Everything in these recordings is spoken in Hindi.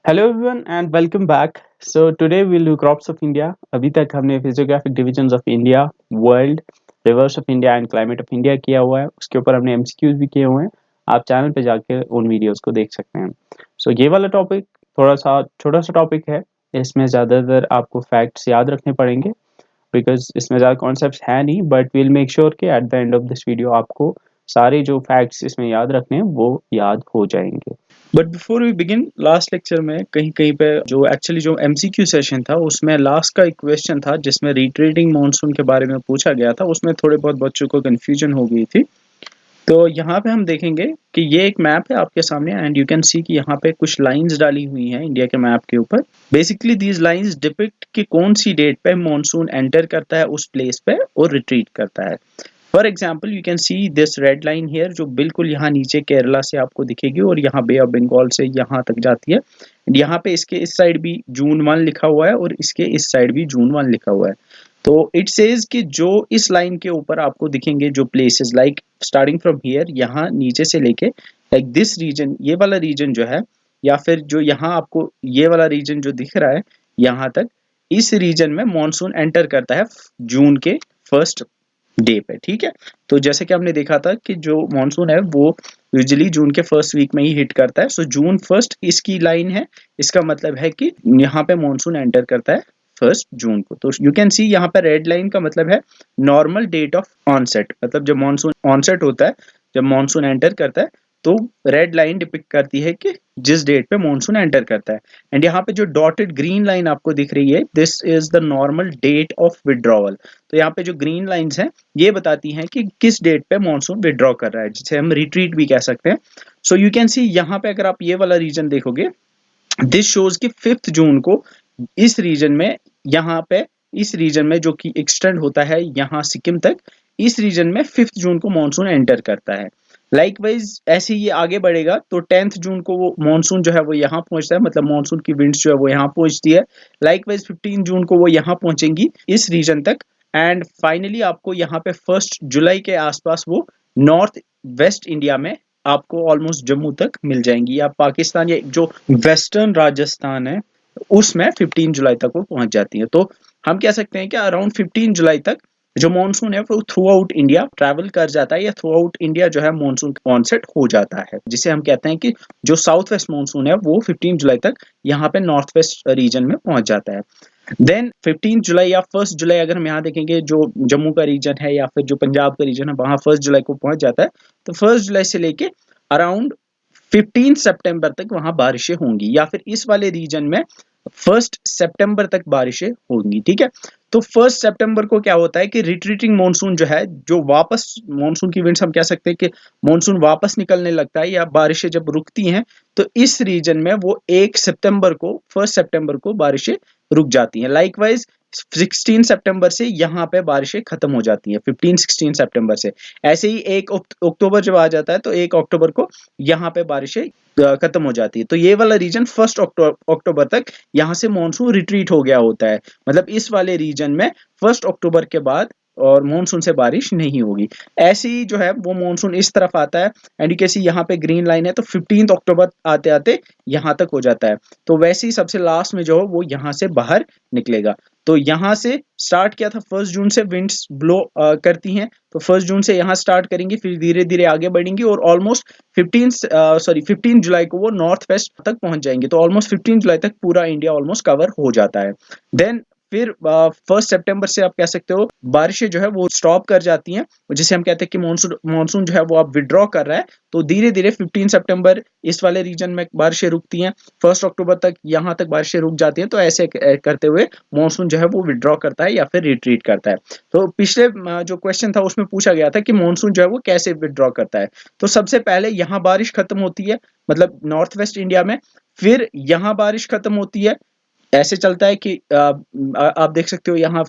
Hello everyone and welcome back. So today will do crops of India. अभी तक हमने physiographic divisions of India, world, reverse of India and climate of India किया हुआ है। उसके ऊपर हमने एमसीक्यूज भी किए हुए हैं। आप चैनल पे जाके उन वीडियोस को देख सकते हैं। सो ये वाला टॉपिक थोड़ा सा छोटा सा टॉपिक है। इसमें ज़्यादातर आपको फैक्ट्स याद रखने पड़ेंगे बिकॉज इसमें ज़्यादा कॉन्सेप्ट्स है नहीं, बट विल मेक श्योर कि at the end of this video आपको सारे जो फैक्ट्स इसमें याद रखने हैं वो याद हो जाएंगे। But before we begin, last lecture में कहीं कहीं पे जो एक्चुअली जो एमसीक्यू सेशन था उसमें लास्ट का एक क्वेश्चन था जिसमें रिट्रीटिंग मॉनसून के बारे में पूछा गया था। उसमें थोड़े बहुत बच्चों को कंफ्यूजन हो गई थी। तो यहाँ पे हम देखेंगे कि ये एक मैप है आपके सामने एंड यू कैन सी कि यहाँ पे कुछ लाइंस डाली हुई हैं इंडिया के मैप के ऊपर। बेसिकली दीज लाइंस डिपिक्ट कि कौन सी डेट पे मॉनसून एंटर करता है उस प्लेस पे और रिट्रीट करता है। For example you can see this red line here जो बिल्कुल यहाँ नीचे केरला से आपको दिखेगी और यहाँ बे ऑफ बंगाल से यहाँ तक जाती है। यहाँ पे इसके इस साइड भी जून 1 लिखा हुआ है और इसके इस साइड भी जून 1 लिखा हुआ है। तो इट सेज कि जो इस लाइन के ऊपर आपको दिखेंगे जो places like starting from here यहाँ नीचे से लेके लाइक दिस रीजन, ये वाला रीजन जो है, या फिर जो यहाँ आपको ये वाला रीजन जो दिख रहा है यहाँ तक, इस रीजन में मॉनसून एंटर करता है जून के फर्स्ट डे पे। ठीक है, तो जैसे कि हमने देखा था कि जो मॉनसून है वो यूजुअली जून के फर्स्ट वीक में ही हिट करता है। सो जून 1 इसकी लाइन है। इसका मतलब है कि यहाँ पे मॉनसून एंटर करता है 1 जून को। तो यू कैन सी यहाँ पे रेड लाइन का मतलब है नॉर्मल डेट ऑफ ऑनसेट, मतलब जब मॉनसून ऑनसेट होता है, जब मॉनसून एंटर करता है, तो रेड लाइन डिपिक्ट करती है कि जिस डेट पे मॉनसून एंटर करता है। एंड यहाँ पे जो डॉटेड ग्रीन लाइन आपको दिख रही है, this is the normal date of withdrawal. तो यहाँ पे जो ग्रीन लाइंस हैं ये बताती हैं कि किस डेट पे मॉनसून विड्रॉ कर रहा है, जिसे हम रिट्रीट भी कह सकते हैं। सो यू कैन सी यहाँ पे अगर आप ये वाला रीजन देखोगे, दिस शोज कि 5 जून को इस रीजन में, यहाँ पे इस रीजन में जो कि एक्सटेंड होता है यहाँ सिक्किम तक, इस रीजन में 5 जून को मॉनसून एंटर करता है। लाइकवाइज ऐसे ही ये आगे बढ़ेगा तो 10 जून को वो मॉनसून जो है वो यहाँ पहुंचता है, मतलब मॉनसून की विंड्स जो है वो यहाँ पहुंचती है। लाइकवाइज 15 जून को वो यहाँ पहुंचेंगी इस रीजन तक। एंड फाइनली आपको यहाँ पे 1 जुलाई के आसपास वो नॉर्थ वेस्ट इंडिया में आपको ऑलमोस्ट जम्मू तक मिल जाएंगी, या पाकिस्तान या जो वेस्टर्न राजस्थान है उसमें 15 जुलाई तक वो पहुंच जाती है। तो हम कह सकते हैं कि अराउंड 15 जुलाई तक जो मानसून है वो थ्रू आउट इंडिया ट्रैवल कर जाता है, या थ्रू आउट इंडिया जो है मानसून ऑनसेट हो जाता है, जिसे हम कहते हैं कि जो साउथ वेस्ट मानसून है वो 15 जुलाई तक यहाँ पे नॉर्थ वेस्ट रीजन में पहुंच जाता है। देन 15 जुलाई या 1 जुलाई अगर हम यहाँ देखेंगे, जो जम्मू का रीजन है या फिर जो पंजाब का रीजन है वहां 1 जुलाई को पहुंच जाता है। तो 1 जुलाई से लेके अराउंड 15 सितंबर तक वहां बारिशें होंगी, या फिर इस वाले रीजन में 1 सितंबर तक बारिशें होंगी। ठीक है, तो 1 सितंबर को क्या होता है कि रिट्रीटिंग मानसून जो है, जो वापस मानसून की विंड्स हम कह सकते हैं कि मानसून वापस निकलने लगता है या बारिशें जब रुकती हैं, तो इस रीजन में वो 1 सितंबर को बारिशें रुक जाती हैं। लाइकवाइज 16 सितंबर से यहाँ पे बारिशें खत्म हो जाती हैं, 15-16 सितंबर से। ऐसे ही 1 अक्टूबर जब आ जाता है तो 1 अक्टूबर को यहाँ पे बारिशें खत्म हो जाती है। तो ये वाला रीजन 1 अक्टूबर तक यहाँ से मानसून रिट्रीट हो गया होता है, मतलब इस वाले रीजन में 1 अक्टूबर के बाद और मानसून से बारिश नहीं होगी। ऐसे ही जो है वो मानसून इस तरफ आता है एंड कैसी यहाँ पे ग्रीन लाइन है, तो 15 अक्टूबर आते आते यहाँ तक हो जाता है। तो वैसे ही सबसे लास्ट में जो है वो यहाँ से बाहर निकलेगा। तो यहाँ से स्टार्ट किया था 1 जून से विंड्स ब्लो करती हैं, तो 1 जून से यहाँ स्टार्ट करेंगी, फिर धीरे धीरे आगे बढ़ेंगी और ऑलमोस्ट 15 जुलाई को वो नॉर्थ वेस्ट तक पहुंच जाएंगे। तो ऑलमोस्ट 15 जुलाई तक पूरा इंडिया ऑलमोस्ट कवर हो जाता है। देन फिर 1 सितंबर से आप कह सकते हो बारिशें जो है वो स्टॉप कर जाती हैं, जिसे हम कहते हैं कि मानसून मानसून जो है वो अब विड्रॉ कर रहा है। तो धीरे धीरे 15 सितंबर इस वाले रीजन में बारिशें रुकती हैं, 1 अक्टूबर तक यहाँ तक बारिशें रुक जाती हैं। तो ऐसे करते हुए मानसून जो है वो विड्रॉ करता है या फिर रिट्रीट करता है। तो पिछले जो क्वेश्चन था उसमें पूछा गया था कि मानसून जो है वो कैसे विड्रॉ करता है। तो सबसे पहले यहाँ बारिश खत्म होती है, मतलब नॉर्थ वेस्ट इंडिया में, फिर यहाँ बारिश खत्म होती है। ऐसे चलता है कि आप देख सकते हो यहाँ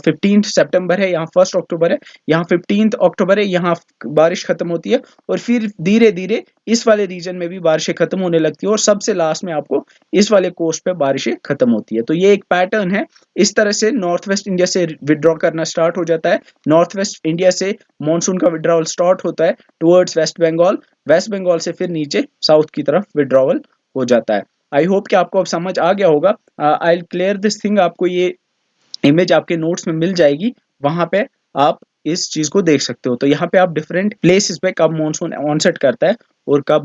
15 सितंबर है, यहाँ 1 अक्टूबर है, यहाँ 15 अक्टूबर है, यहाँ बारिश खत्म होती है और फिर धीरे धीरे इस वाले रीजन में भी बारिशें खत्म होने लगती है और सबसे लास्ट में आपको इस वाले कोस्ट पे बारिशें खत्म होती है। तो ये एक पैटर्न है। इस तरह से नॉर्थ वेस्ट इंडिया से विड्रॉ करना स्टार्ट हो जाता है। नॉर्थ वेस्ट इंडिया से मानसून का विड्रॉवल स्टार्ट होता है towards West Bengal, West Bengal से फिर नीचे साउथ की तरफ विड्रॉवल हो जाता है। आई होप कि आपको अब समझ आ गया होगा। I will clear this thing, आपको ये इमेज आपके नोट्स में मिल जाएगी, वहां पे आप इस चीज को देख सकते हो। तो यहाँ पे आप डिफरेंट प्लेसेस पे कब मॉनसून ऑनसेट करता है और कब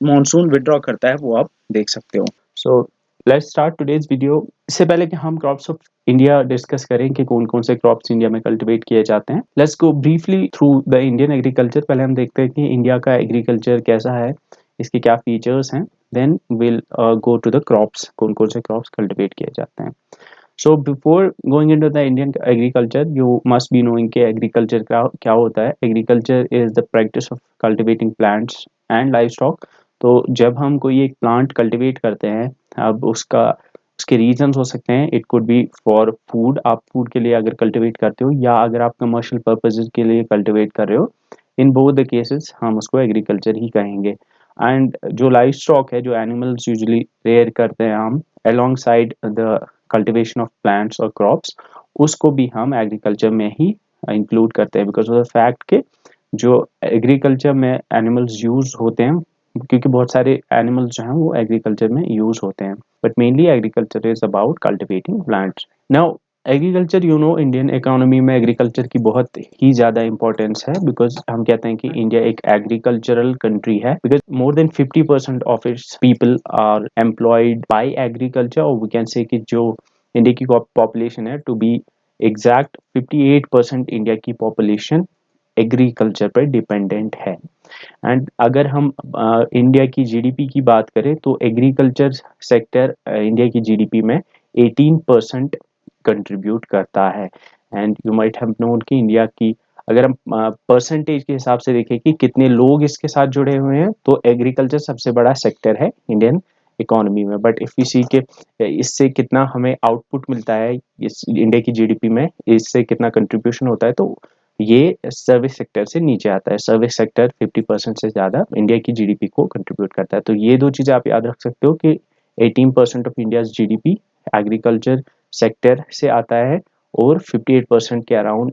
मॉनसून विड्रॉ करता है वो आप देख सकते हो। So let's start today's video. इससे पहले कि हम क्रॉप्स ऑफ इंडिया डिस्कस करें कि कौन कौन से क्रॉप्स इंडिया में कल्टीवेट किए जाते हैं, let's go briefly through the Indian agriculture. पहले हम देखते हैं कि इंडिया का एग्रीकल्चर कैसा है, इसके क्या फीचर्स हैं, then will go to the crops, कौन कौन से क्रॉप्स कल्टीवेट किए जाते हैं। So before going into the Indian agriculture, you must be knowing कि agriculture क्या होता है। Agriculture is the practice of cultivating plants and livestock। तो जब हम कोई एक plant cultivate करते हैं, अब उसके reasons हो सकते हैं। It could be for food, आप food के लिए अगर cultivate करते हो या अगर आप commercial purposes के लिए cultivate कर रहे हो, in both the cases हम उसको agriculture ही कहेंगे। एंड जो लाइव स्टॉक है, जो एनिमल्स यूजुअली रेयर करते हैं हम alongside the cultivation of plants और crops, उसको भी हम एग्रीकल्चर में ही इंक्लूड करते हैं, बिकॉज ऑफ द फैक्ट कि जो एग्रीकल्चर में एनिमल्स यूज होते हैं, क्योंकि बहुत सारे एनिमल्स जो हैं वो एग्रीकल्चर में यूज होते हैं, but mainly agriculture is about cultivating plants. Now agriculture, you know, Indian economy में एग्रीकल्चर की बहुत ही ज़्यादा इंपॉर्टेंस है, बिकॉज हम कहते हैं कि इंडिया एक एग्रीकल्चरल कंट्री है, because more than 50% of its people are employed by agriculture. और वी कैन से कि जो इंडिया की पॉपुलेशन है, टू बी एग्जैक्ट 58% इंडिया की पॉपुलेशन एग्रीकल्चर पर डिपेंडेंट है। एंड अगर हम इंडिया की जीडीपी की बात करें तो एग्रीकल्चर सेक्टर इंडिया की जीडीपी में 18% कंट्रीब्यूट करता है। And you might have known कि इंडिया की अगर हम परसेंटेज के हिसाब से देखें कि कितने लोग इसके साथ जुड़े हुए हैं, तो एग्रीकल्चर सबसे बड़ा सेक्टर है इंडियन इकोनॉमी में। बट इफ यू सी के इससे कितना हमें आउटपुट मिलता है इस इंडिया की जीडीपी में, इससे कितना कंट्रीब्यूशन होता है, तो ये सर्विस सेक्टर से नीचे आता है। सर्विस सेक्टर 50% से ज़्यादा इंडिया की जीडीपी को कंट्रीब्यूट करता है। तो ये दो चीज़ें आप याद रख सकते हो कि 18% of India's GDP agriculture sector से आता है और 58% के अराउंड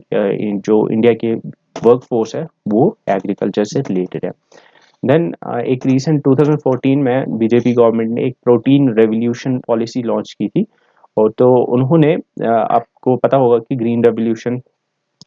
जो इंडिया के वर्क फोर्स है वो एग्रीकल्चर से रिलेटेड है। देन एक रिसेंट 2014 में बीजेपी गवर्नमेंट ने एक प्रोटीन रेवोल्यूशन पॉलिसी लॉन्च की थी। और तो उन्होंने आपको पता होगा कि ग्रीन रेवोल्यूशन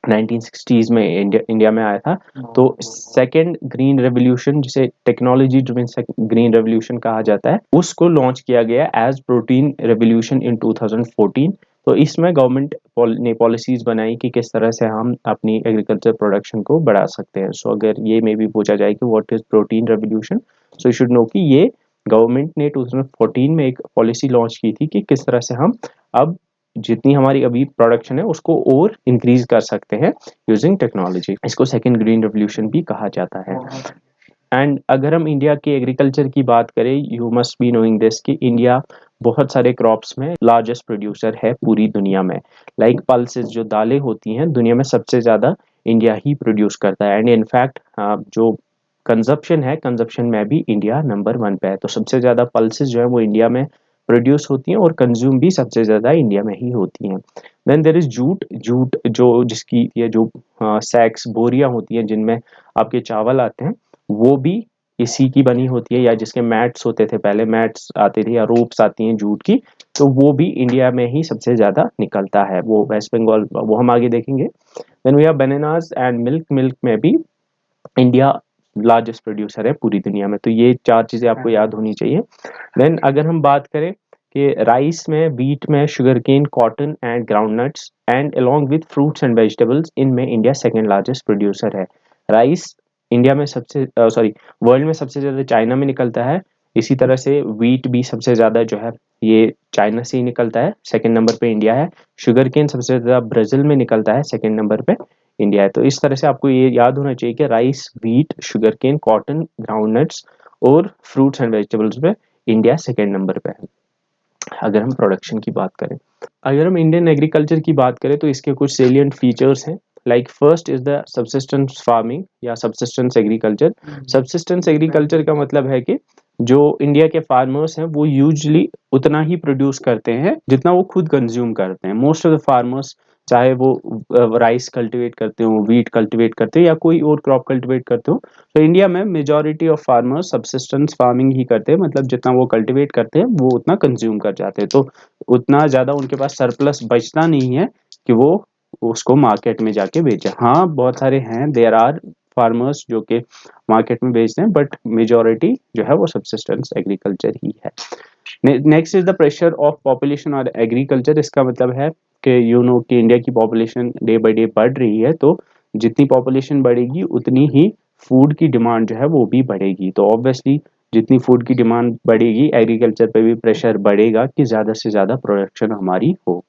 1960s में इंडिया में आया था। तो सेकेंड ग्रीन रेवोल्यूशन, जिसे टेक्नोलॉजी ड्रिवन ग्रीन रेवोल्यूशन कहा जाता है, उसको लॉन्च किया गया एज प्रोटीन रेवोल्यूशन इन 2014। तो इसमें गवर्नमेंट ने पॉलिसीज बनाई कि किस तरह से हम अपनी एग्रीकल्चर प्रोडक्शन को बढ़ा सकते हैं। सो अगर ये में भी पूछा जाए कि what is protein revolution, so you should no कि ये गवर्नमेंट ने 2014 में एक पॉलिसी लॉन्च की थी कि किस तरह से हम अब जितनी हमारी अभी प्रोडक्शन है उसको और इंक्रीज कर सकते हैं यूजिंग टेक्नोलॉजी। इसको सेकंड ग्रीन रेवोल्यूशन भी कहा जाता है। एंड अगर हम इंडिया के एग्रीकल्चर की बात करें, you must be knowing this कि इंडिया बहुत सारे क्रॉप्स में लार्जेस्ट प्रोड्यूसर है पूरी दुनिया में। लाइक पल्सेस, जो दालें होती हैं, दुनिया में सबसे ज़्यादा इंडिया ही प्रोड्यूस करता है। एंड इनफैक्ट जो कंजप्शन है, कंजप्शन में भी इंडिया नंबर 1 पे है। तो सबसे ज़्यादा पल्सेस जो है वो इंडिया में प्रोड्यूस होती हैं और कंज्यूम भी सबसे ज़्यादा इंडिया में ही होती हैं। Then there is jute. Jute जो जिसकी ये जो सैक्स, बोरियां होती हैं जिनमें आपके चावल आते हैं, वो भी इसी की बनी होती है, या जिसके मैट्स होते थे, पहले मैट्स आते थे या रोप्स आती हैं जूट की, तो वो भी इंडिया में ही सबसे ज़्यादा निकलता है। वो वेस्ट बंगाल, वो हम आगे देखेंगे। Then we have bananas and milk. Milk में भी इंडिया लार्जेस्ट प्रोड्यूसर है पूरी दुनिया में। तो ये 4 चीज़ें आपको याद होनी चाहिए। देन अगर हम बात करें कि राइस में, व्हीट में, sugar cane, cotton and groundnuts and along with fruits and vegetables, इनमें इंडिया सेकंड लार्जेस्ट प्रोड्यूसर है। राइस इंडिया में सबसे सॉरी वर्ल्ड में सबसे ज़्यादा चाइना में निकलता है। इसी तरह से व्हीट भी सबसे ज़्यादा जो है ये चाइना से ही निकलता है, सेकंड नंबर पे इंडिया है। शुगर केन सबसे ज़्यादा ब्राज़ील में निकलता है, सेकंड नंबर पे इंडिया है। तो इस तरह से आपको ये याद होना चाहिए कि rice, wheat, sugar cane, cotton, groundnuts और फ्रूट्स एंड वेजिटेबल्स में इंडिया सेकंड नंबर पे है अगर हम प्रोडक्शन की बात करें। अगर हम इंडियन एग्रीकल्चर की बात करें तो इसके कुछ सेलिएंट फीचर्स हैं। Like first is the subsistence farming या सबसिस्टेंस एग्रीकल्चर। सबसिस्टेंस एग्रीकल्चर का मतलब है कि जो इंडिया के फार्मर्स हैं वो यूजुअली उतना ही प्रोड्यूस करते हैं जितना वो खुद कंज्यूम करते हैं। मोस्ट ऑफ द फार्मर्स चाहे वो राइस कल्टीवेट करते हो, व्हीट कल्टीवेट करते हो या कोई और क्रॉप कल्टीवेट करते हो। तो इंडिया में majority of farmers subsistence farming ही करते हैं, मतलब जितना वो कल्टीवेट करते हैं वो उतना कंज्यूम कर जाते हैं, तो उतना ज़्यादा उनके पास सरप्लस बचता नहीं है कि वो उसको मार्केट में जाके बेचे। हाँ, बहुत सारे हैं, देयर आर फार्मर्स जो कि मार्केट में बेचते हैं, बट मेजॉरिटी जो है वो सब्सिस्टेंस एग्रीकल्चर ही है। Next is the pressure of population और एग्रीकल्चर। इसका मतलब है कि कि इंडिया की पॉपुलेशन डे बाय डे बढ़ रही है, तो जितनी पॉपुलेशन बढ़ेगी उतनी ही फूड की डिमांड जो है वो भी बढ़ेगी। तो ऑब्वियसली जितनी फूड की डिमांड बढ़ेगी, एग्रीकल्चर पे भी प्रेशर बढ़ेगा कि ज़्यादा से ज़्यादा प्रोडक्शन हमारी हो।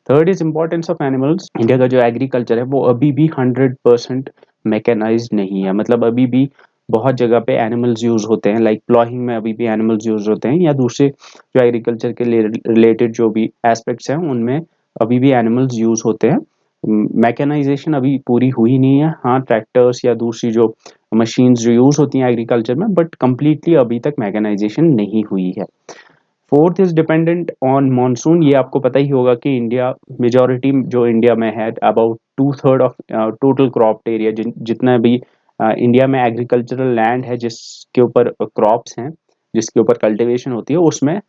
Third is importance of animals. India का जो एग्रीकल्चर है वो अभी भी 100% मैकेनाइज्ड नहीं है, मतलब अभी भी बहुत जगह पे एनिमल्स यूज होते हैं, लाइक प्लॉइंग में अभी भी एनिमल्स यूज होते हैं, या दूसरे जो एग्रीकल्चर के रिलेटेड जो भी एस्पेक्ट्स हैं उनमें अभी भी एनिमल्स यूज होते हैं। मैकेनाइजेशन अभी पूरी हुई नहीं है। हाँ, ट्रैक्टर्स या दूसरी जो मशीन्स जो यूज होती हैं एग्रीकल्चर में, बट कंप्लीटली अभी तक मैकेनाइजेशन नहीं हुई है। Fourth is dependent on monsoon. ये आपको पता ही होगा कि इंडिया मेजॉरिटी जो इंडिया में है, about 2/3 of total crop area, जितना भी इंडिया में एग्रीकल्चरल लैंड है जिसके ऊपर क्रॉप्स हैं, जिसके ऊपर कल्टीवेशन होती है, उसमें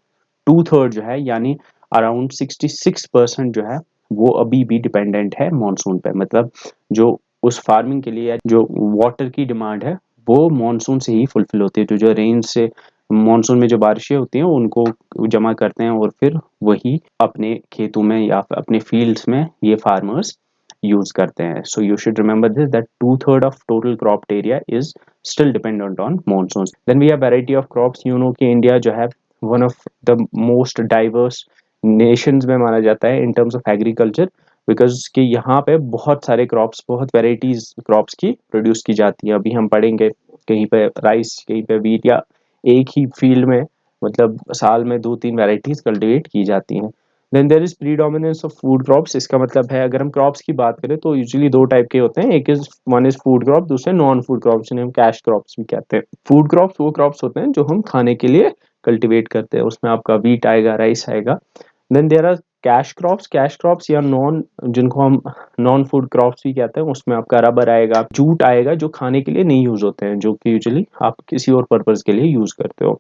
2/3 जो है यानी अराउंड 66% जो है वो अभी भी डिपेंडेंट है मानसून पे। मतलब जो उस फार्मिंग के लिए जो वाटर की डिमांड है वो मानसून से ही फुलफिल होती है। जो रेन से मानसून में जो बारिशें होती हैं उनको जमा करते हैं और फिर वही अपने खेतों में या अपने फील्ड्स में ये फार्मर्स यूज करते हैं। So you should remember this, that 2/3 of total crop area is still dependent on monsoon. Then we have variety of crops. कि इंडिया जो है one of the most diverse nations में माना जाता है in terms of agriculture, because कि यहाँ पे बहुत सारे क्रॉप्स, बहुत वेराइटीज क्रॉप्स की प्रोड्यूस की जाती है। अभी हम पढ़ेंगे कहीं पे राइस, कहीं पे व्हीट, या एक ही फील्ड में मतलब साल में 2-3 वेराइटीज कल्टीवेट की जाती हैं। Then there is predominance of food crops. इसका मतलब है अगर हम क्रॉप्स की बात करें तो यूजुअली दो टाइप के होते हैं, एक is one is food crop, दूसरे नॉन फूड क्रॉप्स, जिन्हें हम कैश क्रॉप्स भी कहते हैं। फूड क्रॉप्स वो क्रॉप्स होते हैं जो हम खाने के लिए कल्टीवेट करते हैं, उसमें आपका व्हीट आएगा, राइस आएगा। Then there are cash crops. Cash crops या नॉन, जिनको हम नॉन फूड क्रॉप्स भी कहते हैं, उसमें आपका रबर आएगा, जूट आएगा, जो खाने के लिए नहीं यूज होते हैं, जो कि यूजुअली आप किसी और पर्पज के लिए यूज करते हो।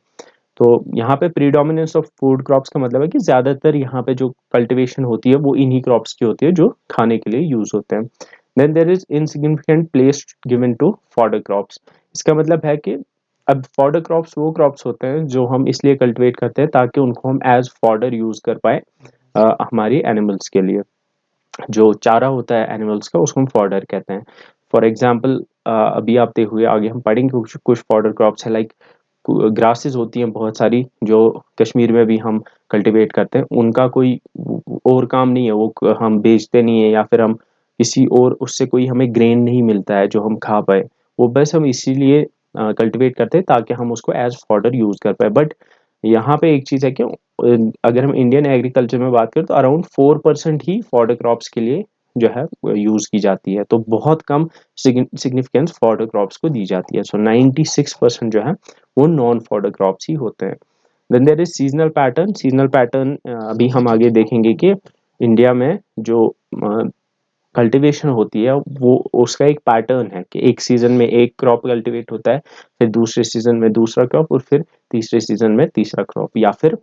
तो यहाँ पे प्रीडोमिनेंस ऑफ फूड क्रॉप्स का मतलब है कि ज्यादातर यहाँ पे जो कल्टीवेशन होती है वो इन्हीं क्रॉप्स की होती है जो खाने के लिए यूज होते हैं। Then there is insignificant place given to fodder crops. इसका मतलब है कि अब फॉडर क्रॉप्स वो क्रॉप्स होते हैं जो हम इसलिए कल्टीवेट करते हैं ताकि उनको हम एज फॉडर यूज कर पाए हमारी एनिमल्स के लिए। जो चारा होता है एनिमल्स का उसको हम फॉडर कहते हैं। फॉर एग्जाम्पल अभी आते हुए आगे हम पढ़ेंगे कुछ कुछ फॉडर क्रॉप्स है, लाइक ग्रासेस होती हैं बहुत सारी जो कश्मीर में भी हम कल्टीवेट करते हैं। उनका कोई और काम नहीं है, वो हम बेचते नहीं है या फिर हम किसी और उससे कोई हमें ग्रेन नहीं मिलता है जो हम खा पाए। वो बस हम इसीलिए कल्टीवेट करते हैं ताकि हम उसको एज फॉडर यूज कर पाए। बट यहाँ पे एक चीज़ है कि अगर हम इंडियन एग्रीकल्चर में बात करें तो अराउंड 4% ही फॉडर क्रॉप्स के लिए जो है यूज की जाती है, तो बहुत कम सिग्निफिकेंस फॉडर क्रॉप्स को दी जाती है। सो 96% जो है वो नॉन फॉडर क्रॉप्स ही होते हैं। Then there is seasonal pattern. Seasonal pattern अभी हम आगे देखेंगे कि इंडिया में जो कल्टीवेशन होती है वो उसका एक पैटर्न है कि एक सीजन में एक क्रॉप कल्टीवेट होता है, फिर दूसरे सीजन में दूसरा क्रॉप, और फिर तीसरे सीजन में तीसरा क्रॉप, या फिर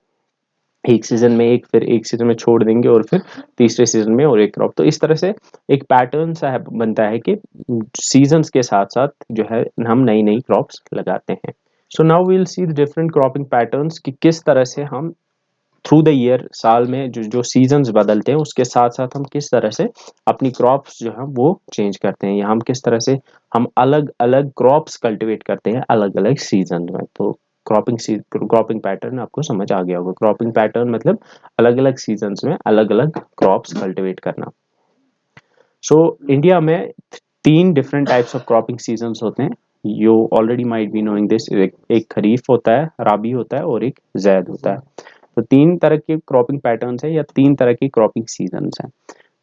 एक सीजन में एक, फिर एक सीजन में छोड़ देंगे और फिर तीसरे सीजन में और एक क्रॉप। तो इस तरह से एक पैटर्न सा बनता है कि सीजन्स के साथ साथ जो है हम नई नई क्रॉप्स लगाते हैं। So now we will see the different cropping patterns कि किस तरह से हम थ्रू द ईयर, साल में जो जो सीजन्स बदलते हैं उसके साथ साथ हम किस तरह से अपनी क्रॉप्स जो है वो चेंज करते हैं, या हम किस तरह से हम अलग अलग क्रॉप्स कल्टीवेट करते हैं अलग अलग सीजन में। तो क्रॉपिंग पैटर्न आपको समझ आ गया होगा। क्रॉपिंग पैटर्न मतलब अलग अलग सीजन्स में अलग अलग क्रॉप्स कल्टीवेट करना। सो इंडिया में 3 different types of cropping seasons होते हैं। You already might be knowing this. एक खरीफ होता है, राबी होता है और एक जैद होता है। तो 3 तरह के क्रॉपिंग पैटर्न्स है या 3 तरह की क्रॉपिंग सीजन्स हैं।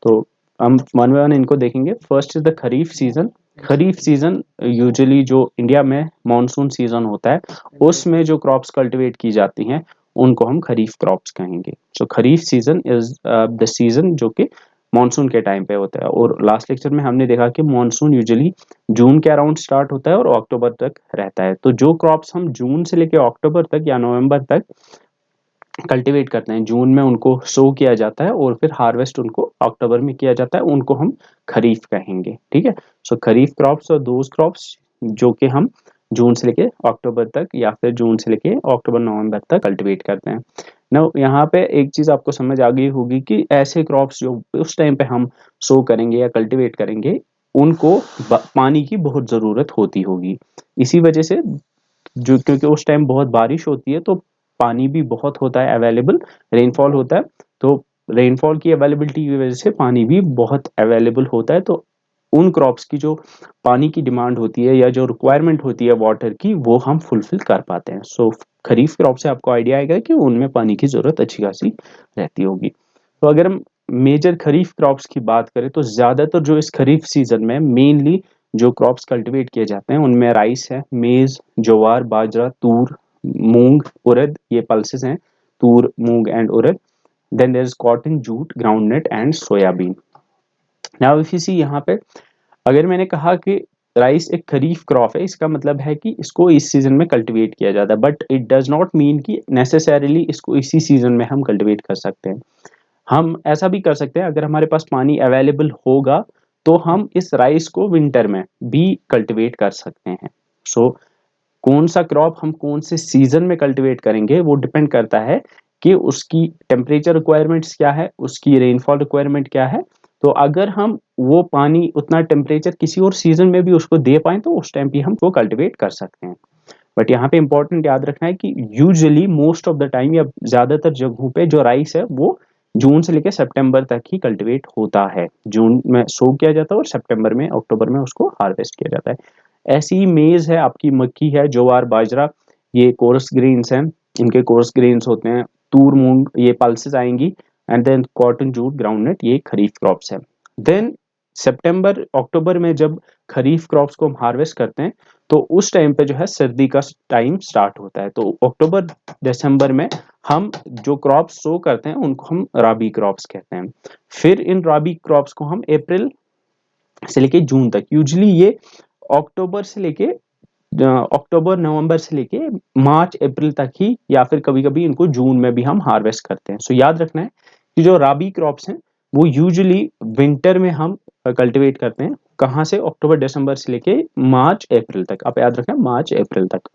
तो हम वन बाय वन इनको देखेंगे। First is the kharif season. Kharif season usually जो इंडिया में मानसून सीजन होता है उसमें जो क्रॉप्स कल्टीवेट की जाती हैं उनको हम खरीफ क्रॉप्स कहेंगे। सो खरीफ सीजन इज द सीजन जो कि मानसून के टाइम पे होता है। और लास्ट लेक्चर में हमने देखा कि मानसून यूजुअली जून के अराउंड स्टार्ट होता है और अक्टूबर तक रहता है। तो जो क्रॉप्स हम जून से लेकर अक्टूबर तक या नवंबर तक कल्टीवेट करते हैं, जून में उनको सो किया जाता है और फिर हार्वेस्ट उनको अक्टूबर में किया जाता है, उनको हम खरीफ कहेंगे। ठीक है, सो खरीफ क्रॉप्स और दोज क्रॉप्स जो कि हम जून से लेके अक्टूबर तक या फिर जून से लेके अक्टूबर नवंबर तक कल्टीवेट करते हैं। ना यहाँ पे एक चीज आपको समझ आ गई होगी कि ऐसे क्रॉप्स जो उस टाइम पे हम सो करेंगे या कल्टीवेट करेंगे, उनको पानी की बहुत जरूरत होती होगी। इसी वजह से जो, क्योंकि उस टाइम बहुत बारिश होती है तो पानी भी बहुत होता है अवेलेबल, रेनफॉल होता है, तो रेनफॉल की अवेलेबिलिटी की वजह से पानी भी बहुत अवेलेबल होता है। तो उन क्रॉप्स की जो पानी की डिमांड होती है या जो रिक्वायरमेंट होती है वाटर की, वो हम फुलफिल कर पाते हैं। सो खरीफ क्रॉप से आपको आइडिया आएगा कि उनमें पानी की जरूरत अच्छी खासी रहती होगी। तो अगर हम मेजर खरीफ क्रॉप्स की बात करें तो ज्यादातर जो इस खरीफ सीजन में मेनली जो क्रॉप्स कल्टीवेट किए जाते हैं उनमें राइस है, मेज, ज्वार, बाजरा, तूर, मूंग, उड़द, ये पल्सेस हैं, tur, moong and urad. Then there is cotton, jute, groundnut and soybean. Now if you see यहाँ पे, अगर मैंने कहा कि राइस एक खरीफ क्रॉप है, इसका मतलब है कि इसको इस सीजन में कल्टीवेट किया जाता है, but it does not mean कि नेसेसरीली इसको इसी सीजन में हम कल्टीवेट कर सकते हैं। हम ऐसा भी कर सकते हैं, अगर हमारे पास पानी अवेलेबल होगा तो हम इस राइस को विंटर में भी कल्टीवेट कर सकते हैं। सो कौन सा क्रॉप हम कौन से सीजन में कल्टीवेट करेंगे वो डिपेंड करता है कि उसकी टेम्परेचर रिक्वायरमेंट्स क्या है, उसकी रेनफॉल रिक्वायरमेंट क्या है। तो अगर हम वो पानी उतना टेम्परेचर किसी और सीजन में भी उसको दे पाए तो उस टाइम भी हम वो कल्टीवेट कर सकते हैं। बट यहाँ पे इंपॉर्टेंट याद रखना है कि usually most of the time या ज्यादातर जगहों पे जो राइस है वो जून से लेकर सितंबर तक ही कल्टीवेट होता है। जून में सो किया जाता है और सितंबर में अक्टूबर में उसको हार्वेस्ट किया जाता है। ऐसी ही मेज है, आपकी मक्की है, ज्वार, बाजरा, ये कोरस ग्रेन्स हैं, इनके कोरस ग्रेन्स होते हैं। तूर, मूंग, ये पल्सेस आएंगी। And then cotton, jute, groundnut, ये खरीफ क्रॉप्स है। देन सितंबर अक्टूबर में जब खरीफ क्रॉप्स को हम हार्वेस्ट करते हैं तो उस टाइम पे जो है सर्दी का टाइम स्टार्ट होता है। तो अक्टूबर दिसंबर में हम जो क्रॉप्स सो करते हैं उनको हम राबी क्रॉप्स कहते हैं। फिर इन राबी क्रॉप्स को हम अप्रैल से लेके जून तक, यूजुअली ये अक्टूबर से लेके अक्टूबर नवंबर से लेके मार्च अप्रैल तक ही, या फिर कभी कभी इनको जून में भी हम हार्वेस्ट करते हैं। सो याद रखना है कि जो राबी क्रॉप्स हैं वो यूजुअली विंटर में हम कल्टीवेट करते हैं। कहाँ से? अक्टूबर दिसंबर से लेके मार्च अप्रैल तक। आप याद रखना, मार्च अप्रैल तक।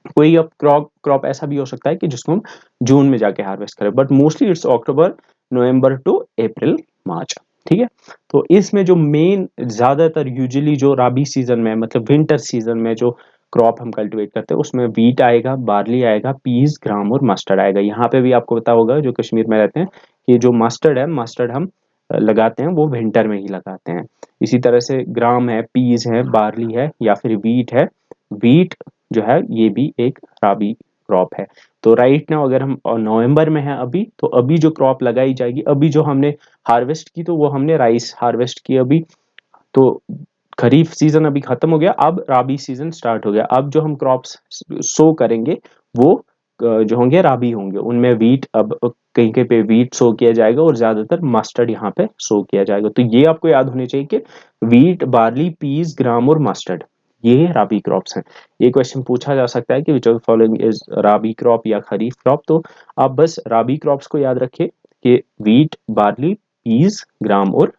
कोई अब क्रॉप क्रॉप ऐसा भी हो सकता है कि जिसको हम जून में जाके हार्वेस्ट करें, but mostly it's October November to April March. ठीक है, तो इसमें जो मेन ज्यादातर यूजुअली जो राबी सीजन में मतलब विंटर सीजन में जो क्रॉप हम कल्टीवेट करते हैं उसमें वीट आएगा, बार्ली आएगा, पीस, ग्राम और मस्टर्ड आएगा। यहाँ पे भी आपको पता होगा जो कश्मीर में रहते हैं कि जो मस्टर्ड है, मस्टर्ड हम लगाते हैं वो विंटर में ही लगाते हैं। इसी तरह से ग्राम है, पीस है, बार्ली है या फिर वीट है। वीट जो है ये भी एक राबी क्रॉप है। तो राइट नाउ अगर हम नवंबर में है अभी, तो अभी जो क्रॉप लगाई जाएगी, अभी जो हमने हार्वेस्ट की तो वो हमने राइस हार्वेस्ट की अभी। तो खरीफ सीजन अभी खत्म हो गया, अब राबी सीजन स्टार्ट हो गया। अब जो हम क्रॉप्स सो करेंगे वो जो होंगे राबी होंगे। उनमें वीट, अब कहीं कहीं पे वीट सो किया जाएगा और ज्यादातर मस्टर्ड यहाँ पे सो किया जाएगा। तो ये आपको याद होने चाहिए कि वीट, बार्ली, पीस, ग्राम और मस्टर्ड ये राबी क्रॉप्स हैं। ये क्वेश्चन पूछा जा सकता है कि which of following is rabi crop या खरीफ क्रॉप। तो आप बस राबी क्रॉप्स को याद रखिए कि वीट, बार्ली, पीस, ग्राम और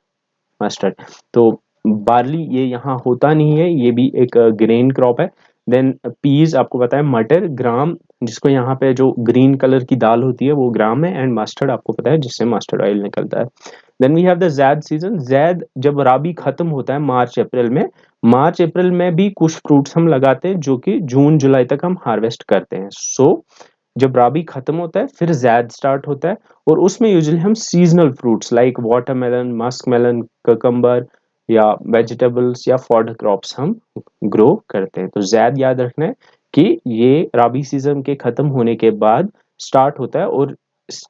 मस्टर्ड। तो बार्ली ये यहाँ होता नहीं है, ये भी एक ग्रेन क्रॉप है। देन पीस आपको पता है, मटर, ग्राम जिसको यहाँ पे जो ग्रीन कलर की दाल होती है वो ग्राम है, एंड मस्टर्ड आपको पता है जिससे मस्टर्ड ऑयल निकलता है। Then we have the zaid season. Zaid जब राबी खत्म होता है मार्च अप्रैल में, मार्च अप्रैल में भी कुछ फ्रूट्स हम लगाते हैं जो कि जून जुलाई तक हम हार्वेस्ट करते हैं। जब राबी खत्म होता है फिर जैद स्टार्ट होता है, और उसमें यूजुअली हम seasonal fruits like watermelon, musk melon, cucumber या वेजिटेबल्स या फॉड क्रॉप्स हम ग्रो करते हैं। तो जैद याद रखना है कि ये राबी सीजन के खत्म होने के बाद स्टार्ट होता है और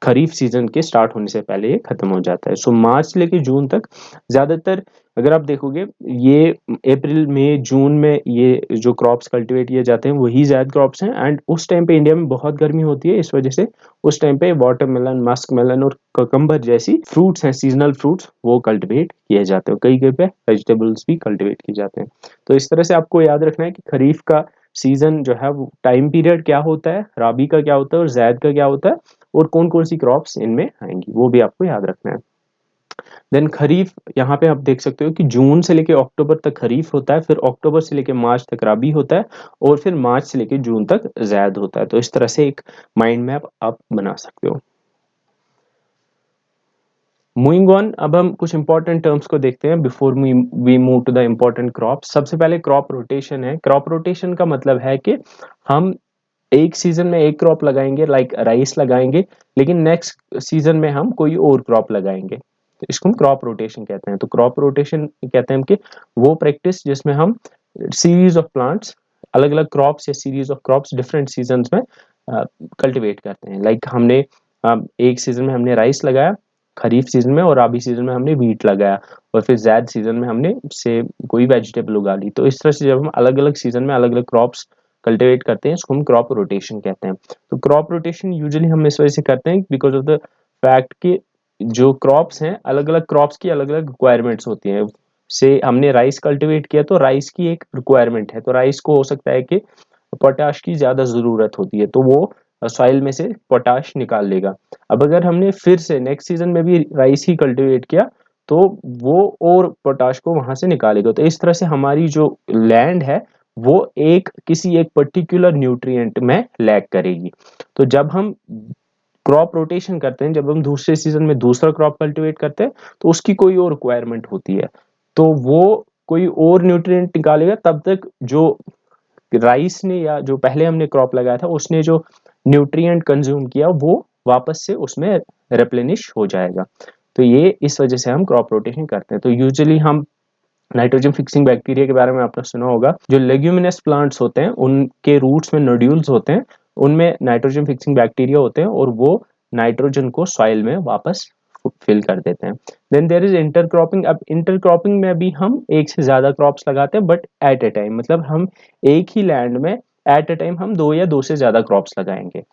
खरीफ सीजन के स्टार्ट होने से पहले ये खत्म हो जाता है। सो मार्च से लेकर जून तक ज्यादातर अगर आप देखोगे ये अप्रैल मई जून में ये जो क्रॉप्स कल्टीवेट किए जाते हैं वही ज़्यादा क्रॉप्स हैं। एंड उस टाइम पे इंडिया में बहुत गर्मी होती है, इस वजह से उस टाइम पे वाटरमेलन, मस्क मेलन और ककम्बर जैसी फ्रूट्स हैं, सीजनल फ्रूट्स, वो कल्टीवेट किए जाते हैं। कई कई पे वेजिटेबल्स भी कल्टीवेट किए जाते हैं। तो इस तरह से आपको याद रखना है कि खरीफ का सीजन जो है वो टाइम पीरियड क्या होता है, राबी का क्या होता है और जैद का क्या होता है, और कौन कौन सी क्रॉप्स इनमें आएंगी वो भी आपको याद रखना है। देन खरीफ, यहाँ पे आप देख सकते हो कि जून से लेके अक्टूबर तक खरीफ होता है, फिर अक्टूबर से लेके मार्च तक राबी होता है, और फिर मार्च से लेके जून तक जैद होता है। तो इस तरह से एक माइंड मैप आप बना सकते हो। मूविंग ऑन, अब हम कुछ इंपॉर्टेंट टर्म्स को देखते हैं before we move to the important crop. सबसे पहले क्रॉप रोटेशन है। क्रॉप रोटेशन का मतलब है कि हम एक सीजन में एक क्रॉप लगाएंगे, लाइक राइस लगाएंगे, लेकिन नेक्स्ट सीजन में हम कोई और क्रॉप लगाएंगे, तो इसको हम क्रॉप रोटेशन कहते हैं। तो क्रॉप रोटेशन कहते हैं कि वो प्रैक्टिस जिसमें हम सीरीज ऑफ प्लांट्स, अलग अलग क्रॉप्स या series of crops different seasons में कल्टीवेट करते हैं। लाइक हमने एक सीजन में हमने राइस लगाया खरीफ सीजन में, और राबी सीजन में हमने वीट लगाया, और फिर जैद सीजन में हमने से कोई वेजिटेबल उगा ली। तो इस तरह से जब हम अलग अलग सीजन में अलग अलग क्रॉप्स कल्टीवेट करते हैं, इसको हम क्रॉप रोटेशन कहते हैं। तो क्रॉप रोटेशन यूजुअली हम इस वजह से करते हैं बिकॉज ऑफ द फैक्ट कि जो क्रॉप्स हैं, अलग अलग क्रॉप्स की अलग अलग रिक्वायरमेंट्स होती हैं। से हमने राइस कल्टीवेट किया तो राइस की एक रिक्वायरमेंट है, तो राइस को हो सकता है कि पोटाश की ज्यादा जरूरत होती है, तो वो सॉइल में से पोटाश निकाल लेगा। अब अगर हमने फिर से नेक्स्ट सीजन में भी राइस ही कल्टीवेट किया तो वो और पोटाश को वहां से निकालेगा। तो इस तरह से हमारी जो लैंड है वो एक किसी एक पर्टिकुलर न्यूट्रिएंट में लैक करेगी। तो जब हम क्रॉप रोटेशन करते हैं, जब हम दूसरे सीजन में दूसरा क्रॉप कल्टीवेट करते हैं, तो उसकी कोई और रिक्वायरमेंट होती है, तो वो कोई और न्यूट्रिएंट निकालेगा। तब तक जो राइस ने या जो पहले हमने क्रॉप लगाया था उसने जो न्यूट्रिएंट कंज्यूम किया वो वापस से उसमें रिप्लेनिश हो जाएगा। तो ये इस वजह से हम क्रॉप रोटेशन करते हैं। तो यूजुअली हम नाइट्रोजन फिक्सिंग बैक्टीरिया के बारे में आपने सुना होगा। जो लेग्यूमिनस प्लांट्स होते हैं उनके रूट्स में नोड्यूल्स होते हैं, उनमें नाइट्रोजन फिक्सिंग बैक्टीरिया होते हैं, और वो नाइट्रोजन को सॉइल में वापस फिल कर देते हैं। Then there is intercropping. अब इंटरक्रॉपिंग में भी हम एक से ज्यादा क्रॉप्स लगाते हैं, बट एट ए टाइम, मतलब हम एक ही लैंड में एट ए टाइम हम दो या दो से ज्यादा क्रॉप्स लगाएंगे।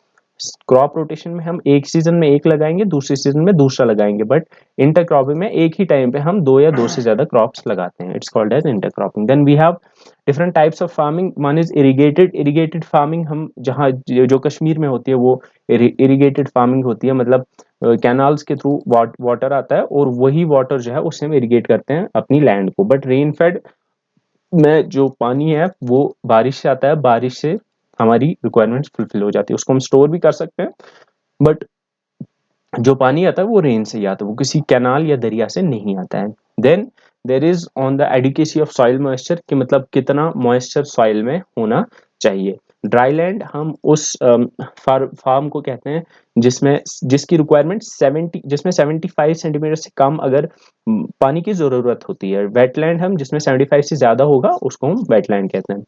क्रॉप रोटेशन में हम एक सीजन में एक लगाएंगे, दूसरे सीजन में दूसरा लगाएंगे, बट इंटरक्रॉपिंग में एक ही टाइम पे हम दो या दो से ज्यादा क्रॉप्स लगाते हैं। It's called as intercropping. Then we have different types of farming. One is irrigated. Irrigated farming हम जहाँ जो कश्मीर में होती है वो इरिगेटेड फार्मिंग होती है, मतलब कैनाल्स के थ्रू वाटर आता है और वही वाटर जो है उससे हम इरिगेट करते हैं अपनी लैंड को। बट रेन फेड में जो पानी है वो बारिश से आता है, बारिश से हमारी रिक्वायरमेंट्स फुलफिल हो जाती है। उसको हम स्टोर भी कर सकते हैं, बट जो पानी आता है वो रेन से ही आता है, वो किसी कैनाल या दरिया से नहीं आता है। Then there is on the adequacy of soil moisture, कि मतलब कितना मॉइस्चर सॉइल में होना चाहिए। ड्राई लैंड हम उस फार्म को कहते हैं जिसमें जिसकी रिक्वायरमेंट 70, जिसमें 75 सेंटीमीटर से कम अगर पानी की जरूरत होती है। वेटलैंड हम जिसमें 75 से ज्यादा होगा उसको हम वेटलैंड कहते हैं।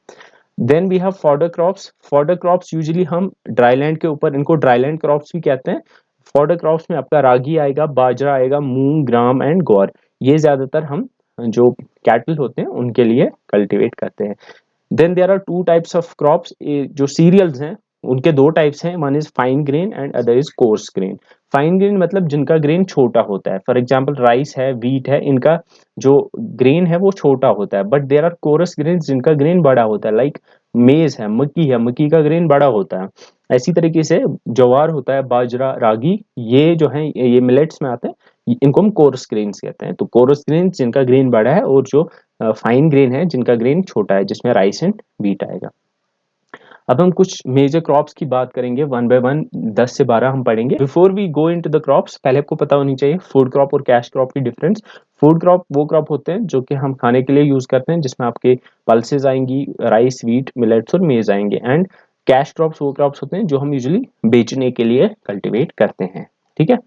Then we have fodder crops. Fodder crops usually हम ड्राईलैंड के ऊपर, इनको ड्राईलैंड क्रॉप्स भी कहते हैं। फॉडर क्रॉप्स में आपका रागी आएगा, बाजरा आएगा, मूंग, ग्राम एंड ग्वार। ये ज्यादातर हम जो कैटल होते हैं उनके लिए कल्टीवेट करते हैं। Then there are two types of crops. जो सीरियल्स हैं उनके दो टाइप्स हैं, one is fine grain and other is coarse grain. Fine grain मतलब जिनका ग्रेन छोटा होता है, फॉर एग्जांपल राइस है, वीट है, इनका जो ग्रेन है वो छोटा होता है। But there are coarse grain जिनका ग्रेन बड़ा होता है, लाइक मेज है, मक्की का ग्रेन बड़ा होता है। ऐसी तरीके से ज्वार होता है, बाजरा, रागी, ये जो है ये मिलेट्स में आते हैं, इनको हम कोरस ग्रेन्स कहते हैं। तो कोरस ग्रेन जिनका ग्रेन बड़ा है, और जो फाइन ग्रेन है जिनका ग्रेन छोटा है, जिसमें राइस एंड व्हीट आएगा। अब हम कुछ मेजर क्रॉप्स की बात करेंगे वन बाय वन, 10 से 12 हम पढ़ेंगे। Before we go into the crops, पहले आपको पता होनी चाहिए फूड क्रॉप और कैश क्रॉप की डिफरेंस। फूड क्रॉप वो क्रॉप होते हैं जो कि हम खाने के लिए यूज करते हैं, जिसमें आपके पल्सेस आएंगी, राइस, व्हीट, मिलेट्स और मेज आएंगे। एंड कैश क्रॉप्स वो क्रॉप्स होते हैं जो हम यूजुअली बेचने के लिए कल्टीवेट करते हैं। ठीक है।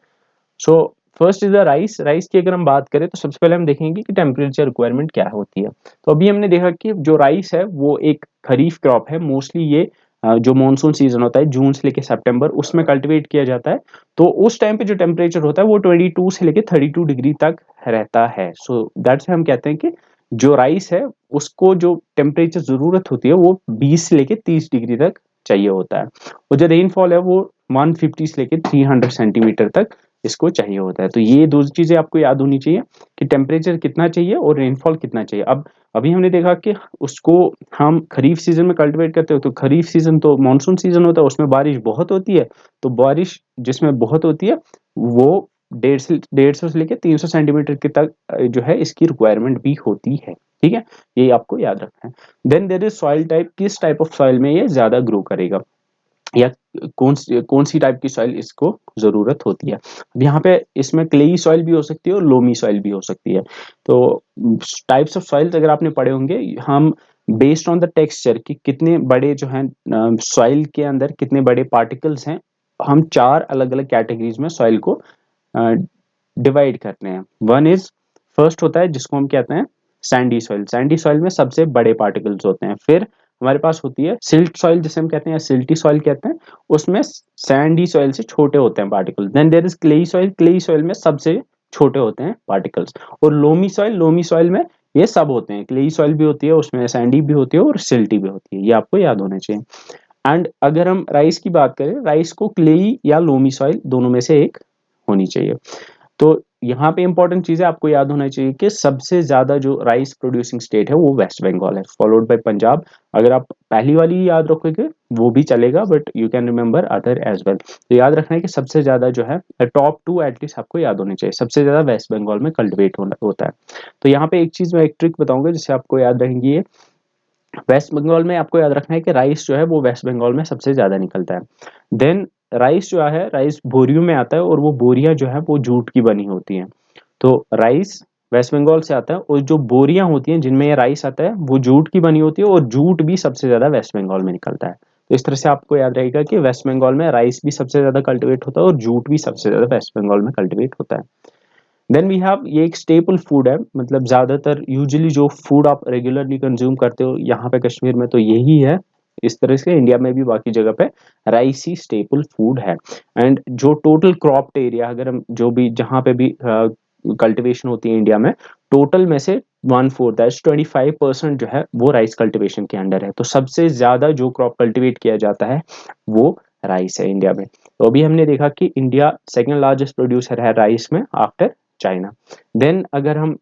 So first is the rice. Rice की अगर हम बात करें तो सबसे पहले हम देखेंगे कि टेम्परेचर रिक्वायरमेंट क्या होती है। तो अभी हमने देखा कि जो राइस है वो एक खरीफ क्रॉप है। मोस्टली ये जो मानसून सीजन होता है जून से लेके सितंबर, उसमें कल्टीवेट किया जाता है। तो उस टाइम पे जो टेम्परेचर होता है वो 22 से लेके 32 डिग्री तक रहता है। सो दैट्स हम कहते हैं कि जो राइस है उसको जो टेम्परेचर जरूरत होती है वो 20 से लेके 30 डिग्री तक चाहिए होता है, और जो रेनफॉल है वो 150 से लेके 300 सेंटीमीटर तक इसको चाहिए होता है। तो ये दो चीजें आपको याद होनी चाहिए कि टेम्परेचर कितना चाहिए और रेनफॉल कितना चाहिए। अब अभी हमने देखा कि उसको हम खरीफ सीजन में कल्टीवेट करते हो, तो खरीफ सीजन तो मानसून सीजन होता है, उसमें बारिश बहुत होती है। तो बारिश जिसमें बहुत होती है वो 150 से लेके 300 सेंटीमीटर के तक जो है इसकी रिक्वायरमेंट भी होती है। ठीक है, ये आपको याद रखना है। Then there is soil type, किस टाइप ऑफ सॉइल में ये ज्यादा ग्रो करेगा, या कौन सी टाइप की सॉइल इसको जरूरत होती है। अब यहाँ पे इसमें क्लेई सॉइल भी हो सकती है और लोमी सॉइल भी हो सकती है। तो टाइप्स ऑफ सॉइल्स अगर आपने पढ़े होंगे, हम बेस्ड ऑन द टेक्सचर कि कितने बड़े जो हैं सॉइल के अंदर कितने बड़े पार्टिकल्स हैं, हम 4 अलग अलग कैटेगरीज में सॉइल को डिवाइड करते हैं। वन इज, फर्स्ट होता है जिसको हम कहते हैं सैंडी सॉइल। सैंडी सॉइल में सबसे बड़े पार्टिकल्स होते हैं। फिर हमारे पास होती है सिल्ट सॉइल जिसे हम कहते हैं, सिल्टी सॉइल कहते हैं, उसमें सैंडी सॉइल से छोटे होते हैं particles. Then there is clay soil, clay soil में सबसे छोटे होते हैं पार्टिकल्स। और लोमी सॉइल, लोमी सॉइल में ये सब होते हैं, क्लेई सॉइल भी होती है, उसमें सैंडी भी होती है और सिल्टी भी होती है। ये आपको याद होना चाहिए। एंड अगर हम राइस की बात करें, राइस को क्लेई या लोमी सॉइल दोनों में से एक होनी चाहिए। तो यहाँ पे इंपॉर्टेंट चीजें आपको याद होना चाहिए कि सबसे ज्यादा जो राइस प्रोड्यूसिंग स्टेट है वो वेस्ट बंगाल है, फॉलोड बाय पंजाब। अगर आप पहली वाली याद रखोगे वो भी चलेगा, but you can remember other as well. तो याद रखना है कि सबसे ज्यादा जो है टॉप 2 एटलीस्ट आपको याद होने चाहिए, सबसे ज्यादा वेस्ट बंगाल में कल्टिवेट होता है। तो यहाँ पे एक चीज मैं एक ट्रिक बताऊंगा जिससे आपको याद रहेंगी। वेस्ट बंगाल में आपको याद रखना है कि राइस जो है वो वेस्ट बंगाल में सबसे ज्यादा निकलता है। देन राइस जो है, राइस बोरियों में आता है, और वो बोरियां जो है वो जूट की बनी होती हैं। तो राइस वेस्ट बंगाल से आता है, और जो बोरियां होती हैं जिनमें ये राइस आता है वो जूट की बनी होती है, और जूट भी सबसे ज्यादा वेस्ट बंगाल में निकलता है। तो इस तरह से आपको याद रहेगा कि वेस्ट बंगाल में राइस भी सबसे ज्यादा कल्टिवेट होता है और जूट भी सबसे ज्यादा वेस्ट बंगाल में कल्टिवेट होता है। देन वी हैव, ये एक स्टेपल फूड है, मतलब ज्यादातर यूजुअली जो फूड आप रेगुलरली कंज्यूम करते हो यहाँ पे कश्मीर में तो यही है। इस तरह से इंडिया में भी बाकी जगह पे राइस ही स्टेपल फूड है। एंड जो टोटल क्रॉप्ड एरिया, अगर हम जो भी जहाँ पे भी कल्टीवेशन होती है इंडिया में, टोटल में से 1/4 दैट्स 25% जो है वो राइस कल्टीवेशन के अंडर है। तो सबसे ज्यादा जो क्रॉप कल्टीवेट किया जाता है वो राइस है इंडिया में। तो अभी हमने देखा कि इंडिया सेकेंड लार्जेस्ट प्रोड्यूसर है राइस में आफ्टर चाइना। देन अगर हम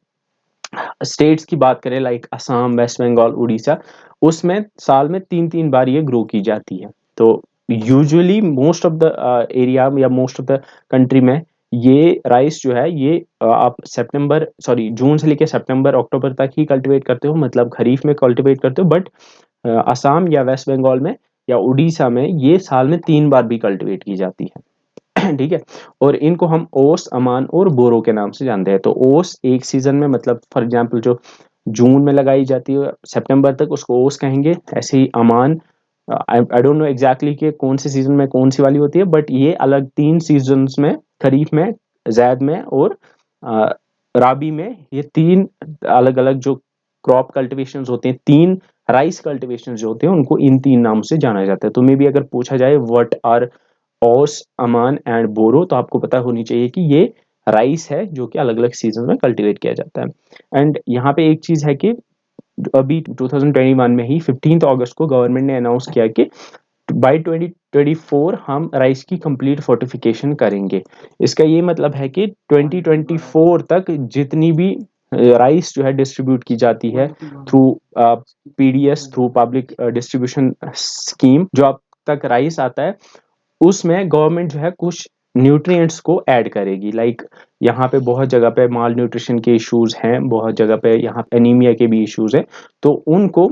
स्टेट्स की बात करें लाइक असम, वेस्ट बंगाल, उड़ीसा, उसमें साल में 3-3 बार ये ग्रो की जाती है। तो usually most of the area या मोस्ट ऑफ द कंट्री में ये राइस जो है ये आप जून से लेकर सितंबर अक्टूबर तक ही कल्टीवेट करते हो, मतलब खरीफ में कल्टीवेट करते हो। बट असम या वेस्ट बंगाल में या उड़ीसा में ये साल में 3 बार भी कल्टीवेट की जाती है। ठीक है, और इनको हम ओस, अमान और बोरो के नाम से जानते हैं। तो ओस एक सीजन में, मतलब फॉर एग्जांपल जो जून में लगाई जाती है सितंबर तक, उसको ओस कहेंगे। ऐसे ही अमान, आई डोंट नो एग्जैक्टली कि कौन से सीजन में कौन सी वाली होती है, बट ये अलग 3 सीजन्स में, खरीफ में, जैद में और अ, राबी में, ये 3 अलग अलग जो क्रॉप कल्टिवेशन होते हैं, 3 राइस कल्टिवेशन जो होते हैं, उनको इन 3 नाम से जाना जाता है। तो मे भी अगर पूछा जाए व्हाट आर ओस, अमान एंड बोरो, तो आपको पता होनी चाहिए कि ये राइस है जो कि अलग अलग सीजन में कल्टीवेट किया जाता है। एंड यहाँ पे एक चीज है कि अभी 2021 में ही 15 अगस्त को गवर्नमेंट ने अनाउंस किया कि बाय 2024 हम राइस की कंप्लीट फोर्टिफिकेशन करेंगे। इसका ये मतलब है कि 2024 तक जितनी भी राइस जो है डिस्ट्रीब्यूट की जाती है through PDS, through public distribution scheme, जो अब तक राइस आता है उसमें गवर्नमेंट जो है कुछ न्यूट्रिएंट्स को ऐड करेगी। लाइक यहाँ पे बहुत जगह पे माल न्यूट्रिशन के इश्यूज हैं, बहुत जगह पे यहाँ एनीमिया के भी इश्यूज हैं। तो उनको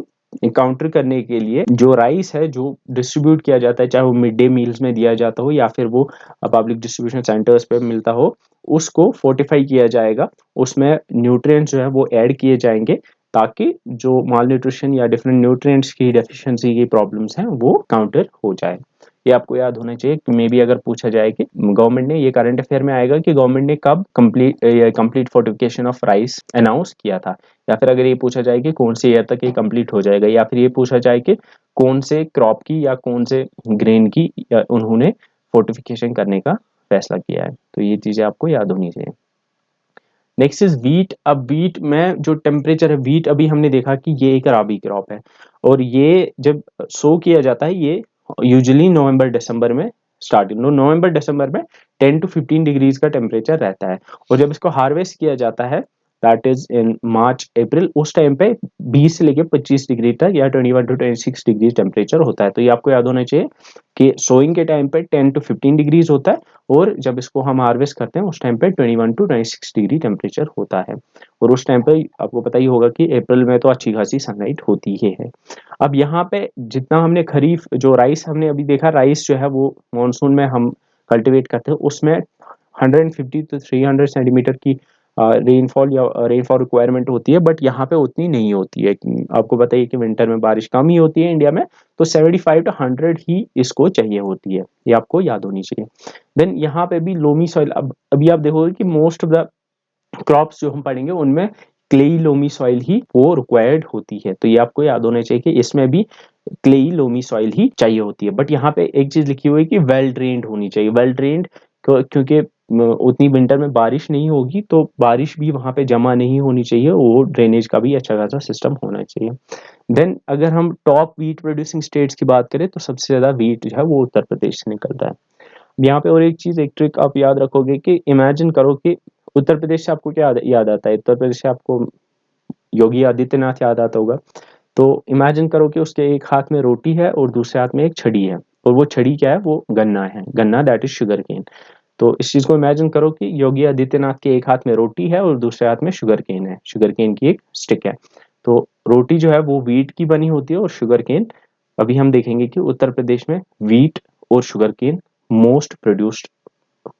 काउंटर करने के लिए जो राइस है जो डिस्ट्रीब्यूट किया जाता है, चाहे वो मिड डे मील्स में दिया जाता हो या फिर वो पब्लिक डिस्ट्रीब्यूशन सेंटर्स पे मिलता हो, उसको फोर्टिफाई किया जाएगा। उसमें न्यूट्रिएंट्स जो है वो ऐड किए जाएंगे ताकि जो माल न्यूट्रिशन या डिफरेंट न्यूट्रिएंट्स की डेफिशिएंसी की प्रॉब्लम्स हैं वो काउंटर हो जाए। ये आपको याद होना चाहिए कि मे बी अगर पूछा जाए कि गवर्नमेंट ने, ये करंट अफेयर में आएगा कि गवर्नमेंट ने कब complete fortification of rice announce किया था, या फिर अगर ये पूछा जाए कि कौन से ईयर तक ये कंप्लीट हो जाएगा, या फिर ये पूछा जाए कि कौन से क्रॉप की या कौन से ग्रेन की उन्होंने फोर्टिफिकेशन करने का फैसला किया है। तो ये चीजें आपको याद होनी चाहिए। Next is wheat. अब वीट में जो टेम्परेचर है, वीट अभी हमने देखा कि ये एक राबी क्रॉप है, और ये जब सो किया जाता है ये यूजुअली नवंबर दिसंबर में स्टार्टिंग, नवंबर दिसंबर में 10 to 15 डिग्रीज का टेम्परेचर रहता है, और जब इसको हार्वेस्ट किया जाता है दैट इज इन मार्च अप्रैल, उस टाइम पे 20 से लेके 25 डिग्री तक या 21 to 26 डिग्री टेम्परेचर होता है। तो ये आपको याद होना चाहिए कि सोइंग के टाइम पे 10 to 15 डिग्रीज होता है, और जब इसको हम हार्वेस्ट करते हैं उस टाइम पे 21 to 26 डिग्री टेम्परेचर होता है। और उस टाइम पे आपको पता ही होगा कि अप्रैल में तो अच्छी खासी सनलाइट होती ही है। अब यहाँ पे जितना हमने खरीफ जो राइस हमने अभी देखा, राइस जो है वो मानसून में हम कल्टीवेट करते हैं, उसमें 150 to 300 सेंटीमीटर की रेनफॉल या रेनफॉल रिक्वायरमेंट होती है, बट यहाँ पे उतनी नहीं होती है। आपको बताइए कि विंटर में बारिश कम ही होती है इंडिया में, तो 75 to 100 ही इसको चाहिए होती है, ये आपको याद होनी चाहिए। देन यहाँ पे भी लोमी सॉइल, अब अभी आप देखोगे कि मोस्ट ऑफ द क्रॉप्स जो हम पढ़ेंगे उनमें क्लेई लोमी सॉइल ही वो रिक्वायर्ड होती है। तो ये आपको याद होना चाहिए कि इसमें भी क्लेई लोमी सॉइल ही चाहिए होती है। बट यहाँ पे एक चीज लिखी हुई है कि वेल ड्रेन्ड होनी चाहिए, वेल ड्रेन्ड क्योंकि उतनी विंटर में बारिश नहीं होगी, तो बारिश भी वहां पे जमा नहीं होनी चाहिए, वो ड्रेनेज का भी अच्छा खासा सिस्टम होना चाहिए। देन अगर हम टॉप वीट प्रोड्यूसिंग स्टेट्स की बात करें तो सबसे ज्यादा वीट जो है वो उत्तर प्रदेश से निकलता है। यहाँ पे और एक चीज, एक ट्रिक आप याद रखोगे कि इमेजिन करो कि उत्तर प्रदेश से आपको क्या याद आता है, उत्तर प्रदेश से आपको योगी आदित्यनाथ याद आता होगा। तो इमेजिन करो कि उसके एक हाथ में रोटी है और दूसरे हाथ में एक छड़ी है, और वो छड़ी क्या है, वो गन्ना है, गन्ना दैट इज शुगर केन। तो इस चीज को इमेजिन करो कि योगी आदित्यनाथ के एक हाथ में रोटी है और दूसरे हाथ में शुगर केन है, शुगर केन की एक स्टिक है। तो रोटी जो है वो वीट की बनी होती है, और शुगर केन, अभी हम देखेंगे कि उत्तर प्रदेश में वीट और sugar cane most produced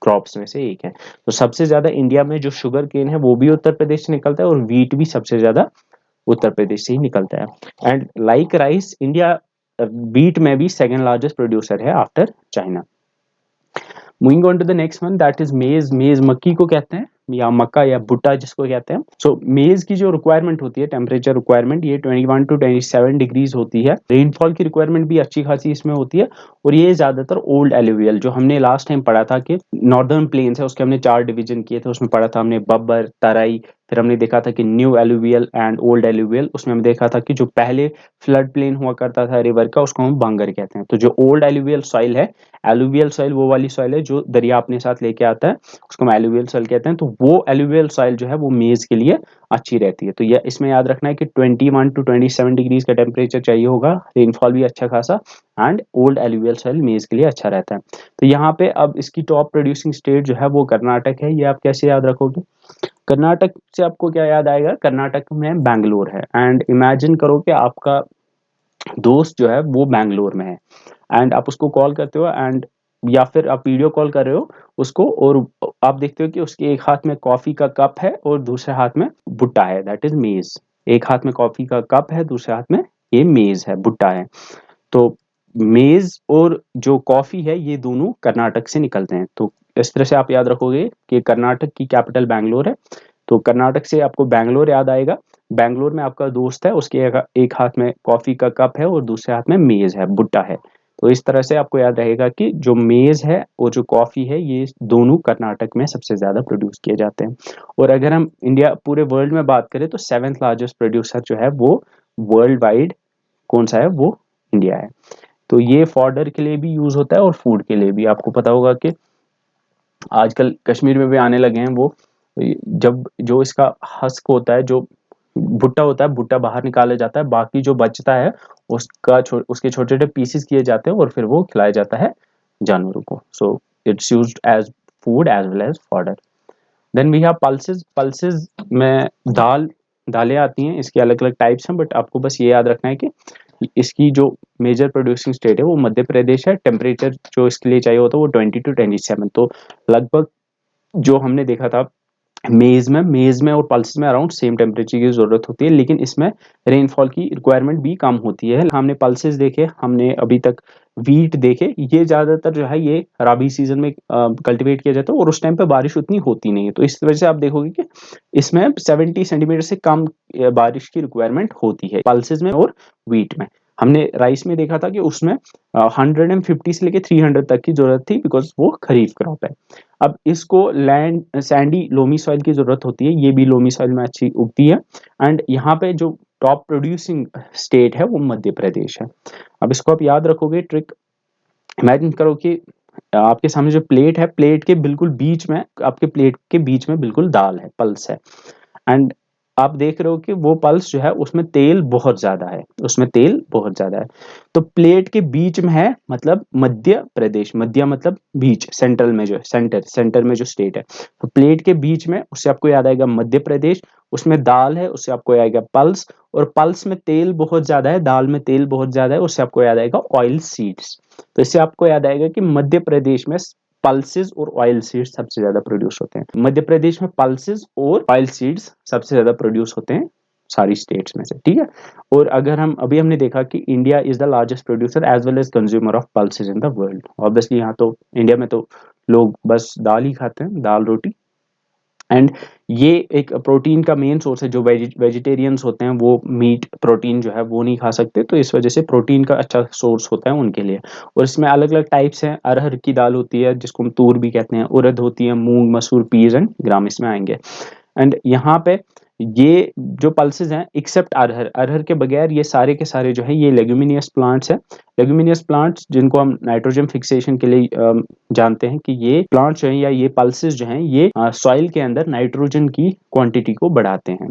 crops में से एक है। तो सबसे ज्यादा इंडिया में जो शुगर केन है वो भी उत्तर प्रदेश से निकलता है, और वीट भी सबसे ज्यादा उत्तर प्रदेश से ही निकलता है। And like rice, India wheat में भी सेकंड लार्जेस्ट प्रोड्यूसर है after China. Moving on to the next one that is maize. Maize मक्की को कहते हैं, या मक्का या भुट्टा जिसको कहते हैं। सो मेज की जो रिक्वायरमेंट होती है, टेम्परेचर रिक्वायरमेंट, ये 21 to 27 डिग्रीज होती है। रेनफॉल की रिक्वायरमेंट भी अच्छी खासी इसमें होती है, और ये ज्यादातर ओल्ड एलुवियल, जो हमने लास्ट टाइम पढ़ा था कि नॉर्दर्न प्लेन्स है उसके हमने 4 डिवीजन किए थे, उसमें पढ़ा था हमने बब्बर, तराई, फिर हमने देखा था कि new alluvial and old alluvial. उसमें हमने देखा था कि जो पहले फ्लड प्लेन हुआ करता था रिवर का उसको हम बांगर कहते हैं। तो जो ओल्ड एलुवियल सॉइल है, एलुवियल सॉइल वो वाली सॉइल है जो दरिया अपने साथ लेके आता है, उसको हम एलुवियल सॉइल कहते हैं। तो वो एलुवियल सॉइल जो है वो मेज के लिए अच्छी रहती है। तो ये इसमें याद रखना है कि 21 to 27 डिग्रीज का टेम्परेचर चाहिए होगा, रेनफॉल भी अच्छा खासा, एंड ओल्ड एलुवियल सॉइल मेज के लिए अच्छा रहता है। तो यहाँ पे अब इसकी टॉप प्रोड्यूसिंग स्टेट जो है वो कर्नाटक है। ये आप कैसे याद रखोगे, कर्नाटक से आपको क्या याद आएगा, कर्नाटक में बैंगलोर है। एंड इमेजिन करो कि आपका दोस्त जो है वो बैंगलोर में है, एंड आप उसको कॉल करते हो, एंड या फिर आप वीडियो कॉल कर रहे हो उसको, और आप देखते हो कि उसके एक हाथ में कॉफी का कप है और दूसरे हाथ में भुट्टा है, दैट इज मेज। एक हाथ में कॉफी का कप है, दूसरे हाथ में ये मेज है, भुट्टा है। तो मेज और जो कॉफी है ये दोनों कर्नाटक से निकलते हैं। तो इस तरह से आप याद रखोगे कि कर्नाटक की कैपिटल बैंगलोर है, तो कर्नाटक से आपको बैंगलोर याद आएगा। बैंगलोर में आपका दोस्त है, उसके एक हाथ में कॉफी का कप है और दूसरे हाथ में मेज है, भुट्टा है। तो इस तरह से आपको याद रहेगा कि जो मेज है और जो कॉफी है ये दोनों कर्नाटक में सबसे ज्यादा प्रोड्यूस किए जाते हैं। और अगर हम इंडिया पूरे वर्ल्ड में बात करें तो सेवेंथ लार्जेस्ट प्रोड्यूसर जो है वो वर्ल्ड वाइड कौन सा है, वो इंडिया है। तो ये फॉडर के लिए भी यूज होता है और फूड के लिए भी। आपको पता होगा कि आजकल कश्मीर में भी आने लगे हैं वो, जब जो इसका हस्क होता है, जो भुट्टा होता है, भुट्टा बाहर निकाला जाता है, बाकी जो बचता है उसके छोटे छोटे पीसेस किए जाते हैं और फिर वो खिलाया जाता है जानवरों को। So it's used as food as well as fodder. Then we have pulses. Pulses में दालें आती हैं, इसके अलग अलग टाइप्स हैं, बट आपको बस ये याद रखना है कि इसकी जो मेजर प्रोड्यूसिंग स्टेट है वो मध्य प्रदेश है। टेम्परेचर जो इसके लिए चाहिए होता है वो 20 to 27। तो लगभग जो हमने देखा था मेज में और पल्सेस में अराउंड सेम टेम्परेचर की जरूरत होती है, लेकिन इसमें रेनफॉल की रिक्वायरमेंट भी कम होती है। हमने पल्सेस देखे, हमने अभी तक वीट देखें, ये ज़्यादातर जो है ये राबी सीजन में कल्टीवेट किया जाता है और उस टाइम पे बारिश उतनी होती नहीं है, तो इस वजह से आप देखोगे कि इसमें 70 सेंटीमीटर से कम बारिश की रिक्वायरमेंट होती है पल्सेस में और वीट में। हमने राइस में देखा था कि उसमें 150 से लेके 300 तक की जरूरत थी, बिकॉज वो खरीफ क्रॉप है। अब इसको लैंड सैंडी लोमी सॉइल की जरूरत होती है, ये भी लोमी सॉइल में अच्छी उगती है। एंड यहाँ पे जो टॉप प्रोड्यूसिंग स्टेट है वो मध्य प्रदेश है। अब इसको आप याद रखोगे ट्रिक, इमेजिन करो कि आपके सामने जो प्लेट है, प्लेट के बिल्कुल बीच में, आपके प्लेट के बीच में बिल्कुल दाल है, पल्स है। एंड आप देख रहे हो कि वो पल्स जो है उसमें तेल बहुत ज्यादा है, उसमें तेल बहुत ज्यादा है। तो प्लेट के बीच में है मतलब मध्य प्रदेश, मध्य मतलब बीच, सेंट्रल में जो सेंटर में जो स्टेट है, तो प्लेट के बीच में, उससे आपको याद आएगा मध्य प्रदेश। उसमें दाल है, उससे आपको आएगा पल्स, और पल्स में तेल बहुत ज्यादा है, दाल में तेल बहुत ज्यादा है, उससे आपको याद आएगा ऑयल सीड्स। तो इससे आपको याद आएगा कि मध्य प्रदेश में पल्सेस और ऑयल सीड्स सबसे ज्यादा प्रोड्यूस होते हैं। मध्य प्रदेश में पल्सेस और ऑयल सीड्स सबसे ज्यादा प्रोड्यूस होते हैं सारी स्टेट्स में से, ठीक है। और अगर हम अभी हमने देखा कि India is the largest producer as well as consumer of pulses in the world. Obviously यहाँ तो इंडिया में तो लोग बस दाल ही खाते हैं, दाल रोटी। एंड ये एक प्रोटीन का मेन सोर्स है। जो वेजिटेरियंस होते हैं वो मीट प्रोटीन जो है वो नहीं खा सकते, तो इस वजह से प्रोटीन का अच्छा सोर्स होता है उनके लिए। और इसमें अलग अलग टाइप्स हैं। अरहर की दाल होती है जिसको हम तूर भी कहते हैं, उड़द होती है, मूंग, मसूर, पीज एंड ग्राम इसमें आएंगे। एंड यहाँ पे ये जो पल्सेस हैं, एक्सेप्ट अरहर, अरहर के बगैर ये सारे के सारे जो है ये लेग्यूमिनियस प्लांट्स हैं। लेग्यूमिनियस प्लांट्स जिनको हम नाइट्रोजन फिक्सेशन के लिए जानते हैं कि ये प्लांट्स जो हैं या ये पल्सेस जो हैं ये सॉइल के अंदर नाइट्रोजन की क्वांटिटी को बढ़ाते हैं।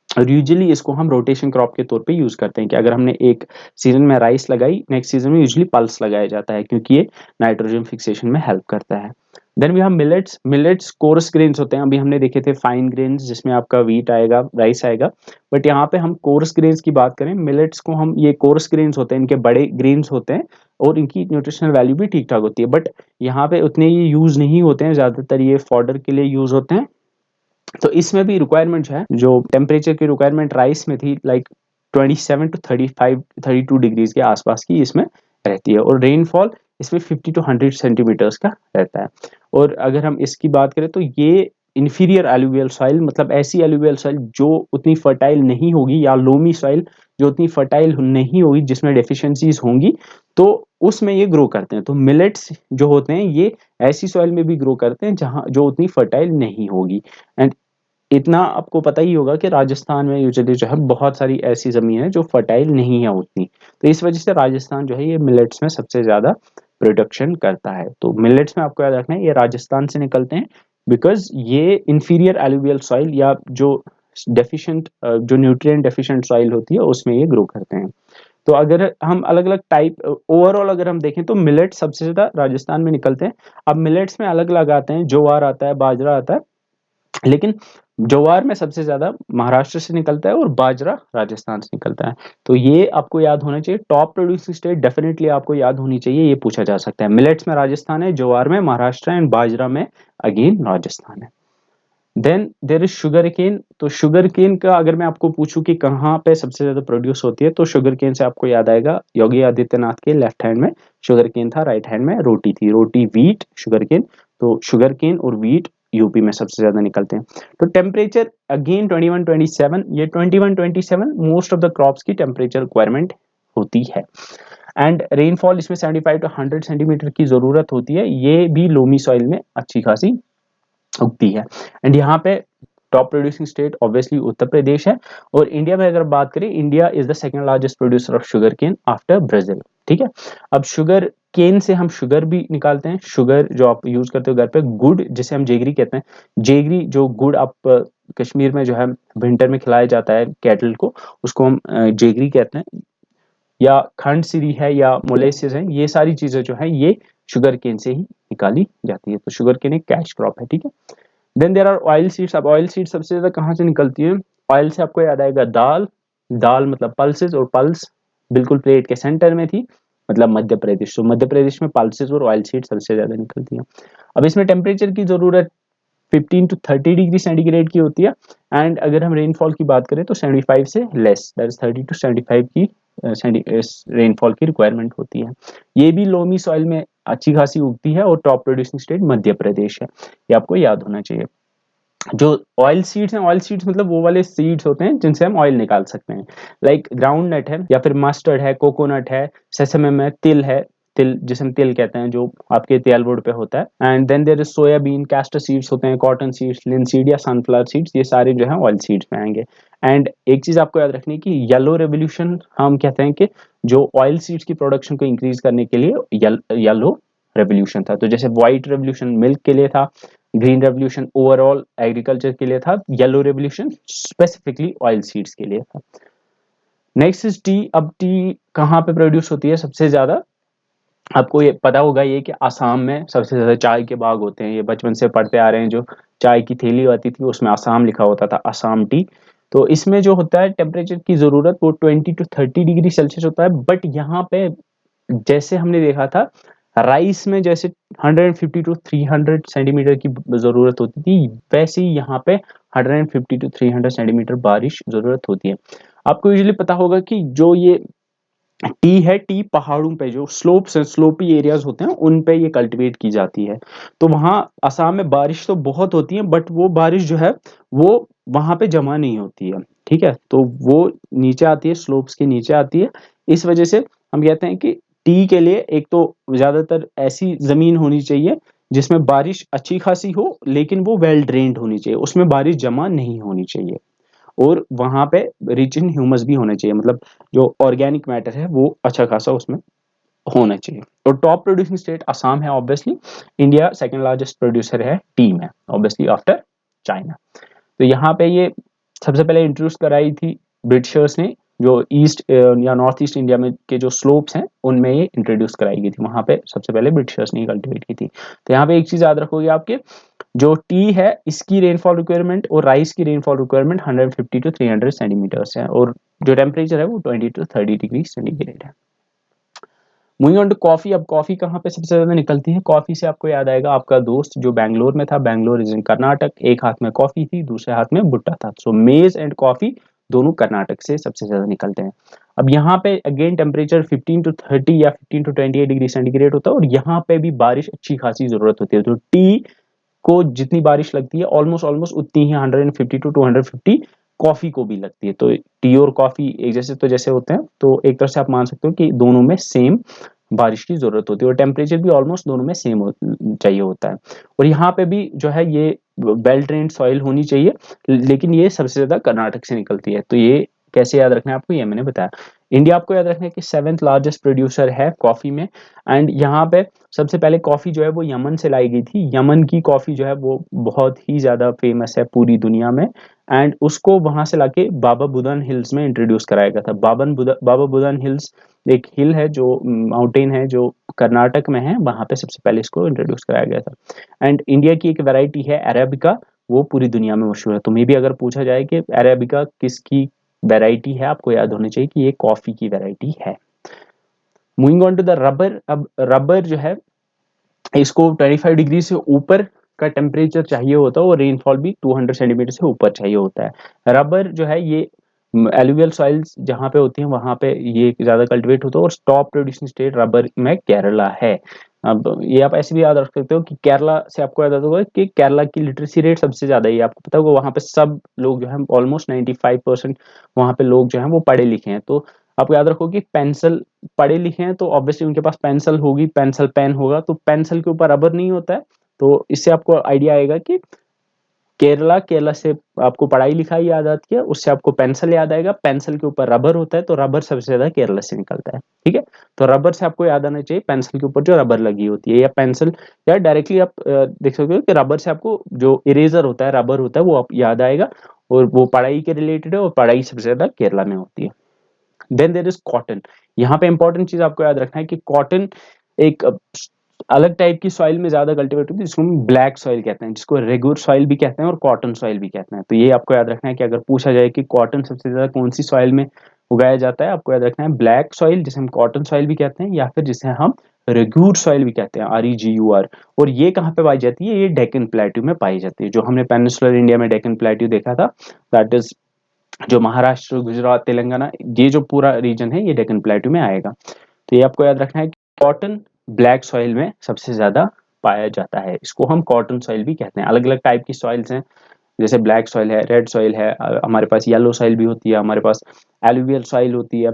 और यूजुअली इसको हम रोटेशन क्रॉप के तौर पे यूज करते हैं कि अगर हमने एक सीजन में राइस लगाई, नेक्स्ट सीजन में यूजुअली पल्स लगाया जाता है क्योंकि ये नाइट्रोजन फिक्सेशन में हेल्प करता है। Then we have millets. Millets coarse grains होते हैं। अभी हमने देखे थे फाइन ग्रेन्स जिसमें आपका व्हीट आएगा, राइस आएगा, बट यहाँ पे हम कोरस ग्रेन्स की बात करें। मिलेट्स को हम, ये कोरस ग्रेन्स होते हैं, इनके बड़े ग्रेन्स होते हैं और इनकी न्यूट्रिशनल वैल्यू भी ठीक ठाक होती है, बट यहाँ पे उतने ये यूज नहीं होते हैं, ज्यादातर ये फॉडर के लिए यूज होते हैं। तो इसमें भी रिक्वायरमेंट जो है, जो टेम्परेचर की रिक्वायरमेंट राइस में थी लाइक 27 टू 32 डिग्रीज के आसपास की इसमें रहती है, और रेनफॉल इसमें 50 टू 100 सेंटीमीटर्स का रहता है। और अगर हम इसकी बात करें तो ये इन्फीरियर एलुवियल सॉइल, मतलब ऐसी एलुवियल सॉइल जो उतनी फर्टाइल नहीं होगी, या लोमी सॉइल जो उतनी फर्टाइल नहीं होगी, जिसमें डेफिशिएंसीज होंगी, तो उसमें ये ग्रो करते हैं। तो मिलेट्स जो होते हैं ये ऐसी सॉइल में भी ग्रो करते हैं जहां जो उतनी फर्टाइल नहीं होगी। एंड इतना आपको पता ही होगा कि राजस्थान में यूजुअली जो है बहुत सारी ऐसी जमीन है जो फर्टाइल नहीं है उतनी, तो इस वजह से राजस्थान जो है ये मिलेट्स में सबसे ज्यादा प्रोडक्शन करता है। तो मिलेट्स में आपको याद रखना है ये राजस्थान से निकलते हैं, बिकॉज ये इंफीरियर एलुवियल सॉइल या जो डेफिशिएंट, जो न्यूट्रिएंट डेफिशिएंट सॉइल होती है उसमें ये ग्रो करते हैं। तो अगर हम अलग अलग टाइप ओवरऑल अगर हम देखें तो मिलेट सबसे ज्यादा राजस्थान में निकलते हैं। अब मिलेट्स में अलग अलग आते हैं, ज्वार आता है, बाजरा आता है, लेकिन ज्वार में सबसे ज्यादा महाराष्ट्र से निकलता है और बाजरा राजस्थान से निकलता है। तो ये आपको याद होना चाहिए। टॉप प्रोड्यूसिंग स्टेट डेफिनेटली आपको याद होनी चाहिए, ये पूछा जा सकता है। मिलेट्स में राजस्थान है, ज्वार में महाराष्ट्र है, एंड बाजरा में अगेन राजस्थान है। Then there is sugar cane. तो शुगर केन का अगर मैं आपको पूछूं कि कहाँ पे सबसे ज्यादा प्रोड्यूस होती है, तो शुगर केन से आपको याद आएगा योगी आदित्यनाथ के लेफ्ट हैंड में शुगर केन था, राइट हैंड में रोटी थी, रोटी व्हीट शुगर केन। तो शुगर केन और व्हीट यूपी में सबसे ज्यादा निकलते हैं। तो टेम्परेचर अगेन 21-27, ये 21-27 मोस्ट ऑफ द क्रॉप्स की टेम्परेचर रिक्वायरमेंट होती है। एंड रेनफॉल इसमें 75 टू 100 सेंटीमीटर की जरूरत होती है, ये भी लोमी सॉइल में अच्छी खासी उगती है। एंड यहाँ पे top producing state obviously Uttar Pradesh है। और इंडिया में अगर बात करें, India is the second largest producer of sugar cane after Brazil, ठीक है। अब शुगर केन से हम शुगर भी निकालते हैं, शुगर जो आप यूज करते हो घर पे, गुड़ जिसे हम जेगरी कहते हैं, जेगरी जो गुड़ आप कश्मीर में जो है विंटर में खिलाया जाता है कैटल को, उसको हम जेगरी कहते हैं, या खंड सीरी है या मोलेसिस है, ये सारी चीजें जो है ये शुगर केन से ही निकाली जाती है। तो शुगर केन एक कैश क्रॉप है, ठीक है। Then there are oil seeds. अब ऑयल सीड्स सबसे ज्यादा कहाँ से निकलती है? ऑयल से आपको याद आएगा दाल, दाल मतलब पल्सेस, और पल्स बिल्कुल प्लेट के सेंटर में थी, मतलब मध्य प्रदेश। तो मध्य प्रदेश में पल्सेस और ऑयल सीड सबसे ज्यादा निकलती है। अब इसमें टेम्परेचर की जरूरत 15 टू 30 डिग्री सेंटीग्रेड की होती है। एंड अगर हम रेनफॉल की बात करें तो 75 से लेस, दैट इज 30 टू 75 की रेनफॉल की रिक्वायरमेंट होती है। ये भी लोमी सॉइल में अच्छी खासी उगती है और top producing state Madhya Pradesh है, ये आपको याद होना चाहिए। जो ऑयल सीड्स हैं, ऑयल सीड्स मतलब वो वाले सीड्स होते हैं जिनसे हम ऑयल निकाल सकते हैं, लाइक ग्राउंड नट है या फिर मस्टर्ड है, कोकोनट है, सेसम है, तिल है, तिल जिसे हम तिल कहते हैं जो आपके तेल बोर्ड पे होता है। And then there is soybean, castor seeds होते हैं, कॉटन सीड्स, लिनसीड या सनफ्लावर सीड्स, ये सारे जो है ऑयल सीड्स में आएंगे। एंड एक चीज आपको याद रखनी है कि येलो रेवोल्यूशन हम कहते हैं कि जो ऑयल सीड्स की प्रोडक्शन को इंक्रीज करने के लिए येलो रेवोल्यूशन था। तो जैसे व्हाइट रेवोल्यूशन मिल्क के लिए था, ग्रीन रेवोल्यूशन ओवरऑल एग्रीकल्चर के लिए था, yellow revolution specifically oil seeds के लिए था। Next is T. अब टी कहाँ पे प्रोड्यूस होती है सबसे ज्यादा? आपको ये पता होगा ये कि आसाम में सबसे ज्यादा चाय के बाग होते हैं, ये बचपन से पढ़ते आ रहे हैं, जो चाय की थैली आती थी उसमें आसाम लिखा होता था, आसाम टी। तो इसमें जो होता है टेम्परेचर की जरूरत वो 20 टू 30 डिग्री सेल्सियस होता है। बट यहाँ पे जैसे हमने देखा था राइस में जैसे 150 टू 300 सेंटीमीटर की जरूरत होती थी, वैसे ही यहाँ पे 150 टू 300 सेंटीमीटर बारिश जरूरत होती है। आपको यूजुअली पता होगा कि जो ये टी है, टी पहाड़ों पे जो स्लोप्स स्लोपी एरियाज होते हैं उन पे ये कल्टीवेट की जाती है। तो वहाँ असम में बारिश तो बहुत होती है बट वो बारिश जो है वो वहाँ पे जमा नहीं होती है, ठीक है, तो वो नीचे आती है, स्लोप्स के नीचे आती है। इस वजह से हम कहते हैं कि टी के लिए एक तो ज्यादातर ऐसी जमीन होनी चाहिए जिसमें बारिश अच्छी खासी हो, लेकिन वो वेल ड्रेन्ड होनी चाहिए, उसमें बारिश जमा नहीं होनी चाहिए, और वहां पे रिच इन ह्यूमस भी होना चाहिए, मतलब जो ऑर्गेनिक मैटर है वो अच्छा खासा उसमें होना चाहिए। तो टॉप प्रोड्यूसिंग स्टेट असम है obviously. India second largest producer है टी में, ऑब्वियसली आफ्टर चाइना। तो यहाँ पे ये सबसे पहले इंट्रोड्यूस कराई थी ब्रिटिशर्स ने, जो ईस्ट या नॉर्थ ईस्ट इंडिया में के जो स्लोप्स हैं उनमें ये इंट्रोड्यूस कराई गई थी, वहां पे सबसे पहले ब्रिटिशर्स ने कल्टिवेट की थी। तो यहाँ पे एक चीज याद रखोगे आपके, जो टी है इसकी रेनफॉल रिक्वायरमेंट और राइस की रेनफॉल रिक्वायरमेंट 150 टू 300 सेंटीमीटर्स है, और जो टेम्परेचर है वो 20 टू 30 डिग्री सेंटीग्रेड है। Moving on to coffee. अब कॉफी कहाँ पे सबसे ज्यादा निकलती है? कॉफी से आपको याद आएगा आपका दोस्त जो बैंगलोर में था, बैंगलोर इज इन कर्नाटक, एक हाथ में कॉफी थी दूसरे हाथ में भुट्टा था। सो मेज एंड कॉफी दोनों कर्नाटक से सबसे ज्यादा निकलते हैं। अब यहाँ पे अगेन टेम्परेचर 15 टू 30 या 15 टू 28 डिग्री सेंटीग्रेड होता है, और यहाँ पे भी बारिश अच्छी खासी जरूरत होती है। तो टी को जितनी बारिश लगती है ऑलमोस्ट ऑलमोस्ट उतनी ही 150 टू 250 कॉफी को भी लगती है। तो टी और कॉफी एक जैसे तो जैसे होते हैं, तो एक तरह से आप मान सकते हो कि दोनों में सेम बारिश की जरूरत होती है, और टेम्परेचर भी ऑलमोस्ट दोनों में सेम चाहिए होता है। और यहाँ पे भी जो है ये वेल ड्रेन्ड सॉइल होनी चाहिए, लेकिन ये सबसे ज्यादा कर्नाटक से निकलती है। तो ये कैसे याद रखना है आपको, ये मैंने बताया। इंडिया आपको याद रखना है कि 7th लार्जेस्ट प्रोड्यूसर है कॉफी में। एंड यहाँ पे सबसे पहले कॉफी जो है वो यमन से लाई गई थी। यमन की कॉफी जो है वो बहुत ही ज्यादा फेमस है पूरी दुनिया में, एंड उसको वहां से लाके बाबा बुदन हिल्स में इंट्रोड्यूस कराया गया था। बाबा बुदन हिल्स एक हिल है, जो माउंटेन है जो कर्नाटक में है, वहां पे सबसे पहले इसको इंट्रोड्यूस कराया गया था। एंड इंडिया की एक वैरायटी है अरेबिका, वो पूरी दुनिया में मशहूर है। तो मे भी अगर पूछा जाए कि अरेबिका किसकी वैरायटी है, आपको याद होना चाहिए कि ये कॉफी की वैरायटी है। Moving on to the rubber. अब रबर जो है इसको 25 डिग्री से ऊपर का टेम्परेचर चाहिए होता है, और रेनफॉल भी 200 सेंटीमीटर से ऊपर चाहिए होता है। रबर जो है ये एलुवियल सॉइल्स जहाँ पे होती हैं वहां पे ये ज्यादा कल्टीवेट होता है, और टॉप प्रोड्यूसिंग स्टेट रबर में केरला है। अब ये आप ऐसे भी याद रख सकते हो कि केरला से आपको याद होगा कि केरला की लिटरेसी रेट सबसे ज्यादा है, ये आपको पता होगा। वहाँ पे सब लोग जो है ऑलमोस्ट 95% वहाँ पे लोग जो है वो पढ़े लिखे हैं। तो आपको याद रखो कि पेंसिल, पढ़े लिखे हैं तो ऑब्वियसली उनके पास पेंसिल होगी, पेंसिल पेन होगा, तो पेंसिल के ऊपर रबर नहीं होता है। तो इससे आपको आइडिया आएगा कि केरला से आपको पढ़ाई लिखाई याद आती है, उससे आपको पेंसिल याद आएगा, पेंसिल के ऊपर रबर होता है, तो रबर सबसे ज्यादा केरला से निकलता है, ठीक है। तो रबर से आपको याद आना चाहिए पेंसिल के ऊपर जो रबर लगी होती है, या पेंसिल, या डायरेक्टली आप देख सकते हो कि रबर से आपको जो इरेजर होता है, रबर होता है, वो आप याद आएगा, और वो पढ़ाई के रिलेटेड है, और पढ़ाई सबसे ज्यादा केरला में होती है। Then there is cotton. यहाँ पे इंपॉर्टेंट चीज आपको याद रखना है कि कॉटन एक अलग टाइप की सॉइल में ज्यादा कल्टीवेट होती है, जिसको हम ब्लैक सॉइल कहते हैं, जिसको रेगुलर सॉइल भी कहते हैं और कॉटन सॉइल भी कहते हैं। तो ये आपको याद रखना है कि अगर पूछा जाए कि कॉटन सबसे ज्यादा कौन सी सॉइल में उगाया जाता है। आपको याद रखना है ब्लैक सॉइल जिसे हम कॉटन सॉइल भी कहते हैं, या फिर जिसे हम रेग्यूर सॉइल भी कहते हैं, REGUR। और ये कहाँ पे पाई जाती है? ये डेक्कन प्लेट्यू में पाई जाती है। जो हमने पेनिनसुलर इंडिया में डेक्कन प्लेट्यू देखा था, दैट इज जो महाराष्ट्र, गुजरात, तेलंगाना, ये जो पूरा रीजन है ये डेक्कन प्लेट्यू में आएगा। तो ये आपको याद रखना है कि कॉटन ब्लैक सॉइल में सबसे ज्यादा पाया जाता है। इसको हम कॉटन सॉइल भी कहते हैं। अलग अलग टाइप की सॉइल्स हैं, जैसे ब्लैक सॉइल है, रेड सॉइल है, हमारे पास येलो सॉइल भी होती है, हमारे पास एलुवियल सॉइल होती है,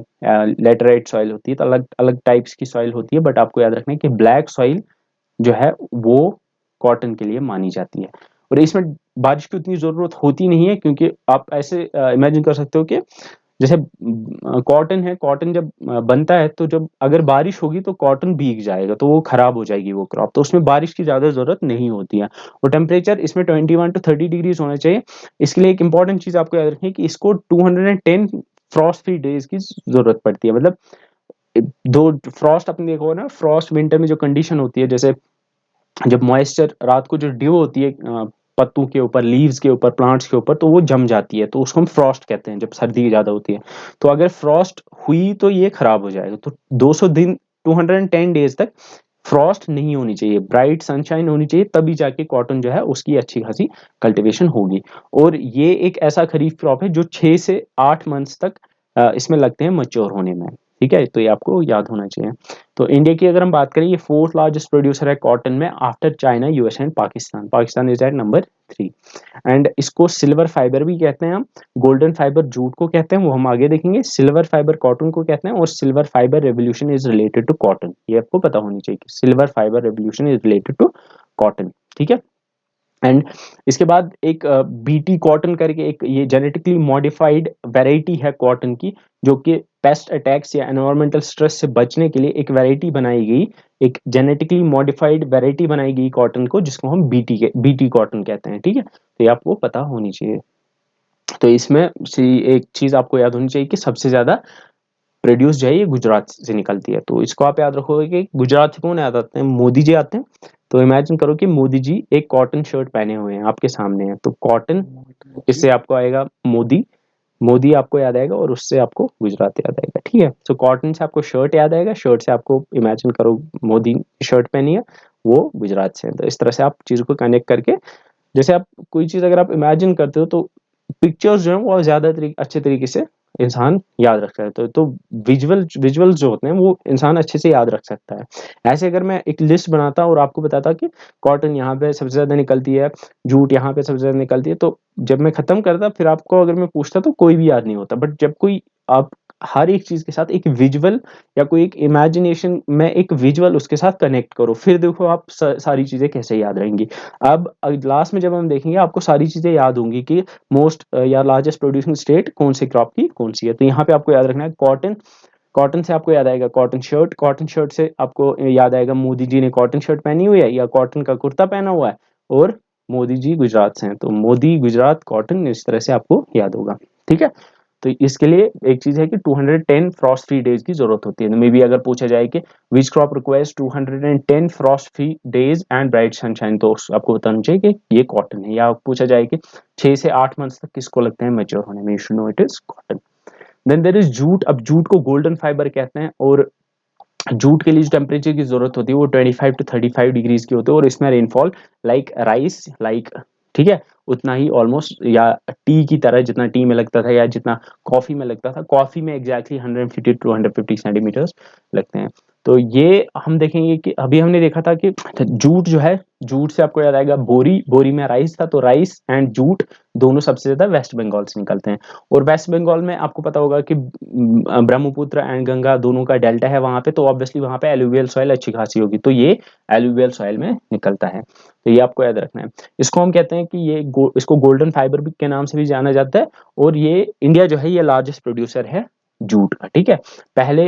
लेटराइट सॉइल होती है। तो अलग अलग टाइप्स की सॉइल होती है, बट आपको याद रखना है कि ब्लैक सॉइल जो है वो कॉटन के लिए मानी जाती है। और इसमें बारिश की उतनी जरूरत होती नहीं है, क्योंकि आप ऐसे इमेजिन कर सकते हो कि जैसे कॉटन है, कॉटन जब बनता है तो जब अगर बारिश होगी तो कॉटन भीग जाएगा, तो वो खराब हो जाएगी वो क्रॉप। तो उसमें बारिश की ज्यादा जरूरत नहीं होती है। और टेम्परेचर इसमें 21 to 30 डिग्रीज होना चाहिए। इसके लिए एक इंपॉर्टेंट चीज आपको याद रखनी है कि इसको 210 फ्रॉस्ट फ्री डेज की जरूरत पड़ती है। मतलब दो फ्रॉस्ट, आपने देखा होगा ना, फ्रॉस्ट विंटर में जो कंडीशन होती है, जैसे जब मॉइस्चर, रात को जो ड्यू होती है पत्तों के ऊपर, लीव्स के ऊपर, प्लांट्स के ऊपर, तो वो जम जाती है, तो उसको हम फ्रॉस्ट कहते हैं जब सर्दी ज्यादा होती है। तो अगर फ्रॉस्ट हुई तो ये खराब हो जाएगा। तो 200 दिन, 210 डेज तक फ्रॉस्ट नहीं होनी चाहिए, ब्राइट सनशाइन होनी चाहिए, तभी जाके कॉटन जो है उसकी अच्छी खासी कल्टीवेशन होगी। और ये एक ऐसा खरीफ क्रॉप है जो 6 से 8 मंथ्स तक इसमें लगते हैं मच्योर होने में। ठीक है, तो ये आपको याद होना चाहिए। तो इंडिया की अगर हम बात करें, ये फोर्थ लार्जेस्ट प्रोड्यूसर है कॉटन में after China, US and Pakistan. Pakistan is at number 3। And इसको सिल्वर फाइबर भी कहते हैं हम, गोल्डन फाइबर जूट को कहते हैं, वो हम आगे देखेंगे। सिल्वर फाइबर कॉटन को कहते हैं, और silver fibre revolution is related to cotton. ये आपको पता होनी चाहिए कि silver fibre revolution is related to cotton. ठीक है। एंड इसके बाद एक BT कॉटन करके एक ये जेनेटिकली मॉडिफाइड वैरायटी है कॉटन की, जो कि पेस्ट अटैक्स या एनवायरमेंटल स्ट्रेस से बचने के लिए एक वैरायटी बनाई गई, एक जेनेटिकली मॉडिफाइड वैरायटी बनाई गई कॉटन को, जिसको हम BT कॉटन कहते हैं। ठीक है, तो ये आपको पता होनी चाहिए। तो इसमें एक चीज आपको याद होनी चाहिए कि सबसे ज्यादा प्रोड्यूस जो है ये गुजरात से निकलती है। तो इसको आप याद रखोगे कि गुजरात से कौन याद आते हैं? मोदी जी आते हैं। तो इमेजिन करो कि मोदी जी एक कॉटन शर्ट पहने हुए हैं, आपके सामने है, तो कॉटन, इससे आपको आएगा मोदी, मोदी आपको याद आएगा, और उससे आपको गुजरात याद आएगा। ठीक है, तो कॉटन से आपको शर्ट याद आएगा, शर्ट से आपको इमेजिन करो मोदी शर्ट पहनी है, वो गुजरात से है। तो इस तरह से आप चीज़ों को कनेक्ट करके, जैसे आप कोई चीज़ अगर आप इमेजिन करते हो, तो पिक्चर्स जो है वो ज़्यादा अच्छे तरीके से इंसान याद रख सकता है। तो विजुअल्स जो होते हैं वो इंसान अच्छे से याद रख सकता है। ऐसे अगर मैं एक लिस्ट बनाता और आपको बताता कि कॉटन यहाँ पे सबसे ज़्यादा निकलती है, जूट यहाँ पे सबसे ज़्यादा निकलती है, तो जब मैं खत्म करता फिर आपको अगर मैं पूछता तो कोई भी याद नहीं होता। बट जब कोई आप हर एक चीज़ के साथ एक विजुअल या कोई एक इमेजिनेशन में एक विजुअल उसके साथ कनेक्ट करो, फिर देखो आप सारी चीज़ें कैसे याद रहेंगी। अब लास्ट में जब हम देखेंगे आपको सारी चीज़ें याद होंगी कि मोस्ट या लार्जेस्ट प्रोड्यूसिंग स्टेट कौन से क्रॉप की कौन सी है। तो यहाँ पे आपको याद रखना है कॉटन, कॉटन से आपको याद आएगा कॉटन शर्ट, कॉटन शर्ट से आपको याद आएगा मोदी जी ने कॉटन शर्ट पहनी हुई है या कॉटन का कुर्ता पहना हुआ है, और मोदी जी गुजरात से हैं, तो मोदी गुजरात कॉटन, इस तरह से आपको याद होगा। ठीक है, तो इसके लिए एक चीज है कि 210 फ्रॉस्ट फ्री डेज की जरूरत होती है। तो मे बी अगर पूछा जाए कि which crop requires 210 Frost free days and bright sunshine, तो आपको बताना चाहिए कि ये कॉटन है। या पूछा जाए कि 6 से 8 मंथ्स तक किसको लगते हैं मैच्योर होने में, you should know it is cotton. Then there is jute. अब जूट को गोल्डन फाइबर कहते हैं, और जूट के लिए जो टेम्परेचर की जरूरत होती है वो 25 to 35 डिग्रीज की होती है, और इसमें रेनफॉल लाइक राइस, लाइक, ठीक है, उतना ही ऑलमोस्ट, या टी की तरह, जितना टी में लगता था या जितना कॉफी में लगता था, कॉफी में एग्जैक्टली 150 to 150 सेंटीमीटर्स लगते हैं। तो ये हम देखेंगे कि अभी हमने देखा था कि जूट जो है, जूट से आपको याद आएगा बोरी, बोरी में राइस था, तो राइस एंड जूट दोनों सबसे ज्यादा वेस्ट बंगाल से निकलते हैं। और वेस्ट बंगाल में आपको पता होगा कि ब्रह्मपुत्र एंड गंगा दोनों का डेल्टा है वहां पे, तो ऑब्वियसली वहां पे एलुवियल सॉइल अच्छी खासी होगी, तो ये एलुवियल सॉइल में निकलता है। तो ये आपको याद रखना है। इसको हम कहते हैं कि इसको गोल्डन फाइबर भी के नाम से भी जाना जाता है, और ये इंडिया जो है ये लार्जेस्ट प्रोड्यूसर है जूट का। ठीक है, पहले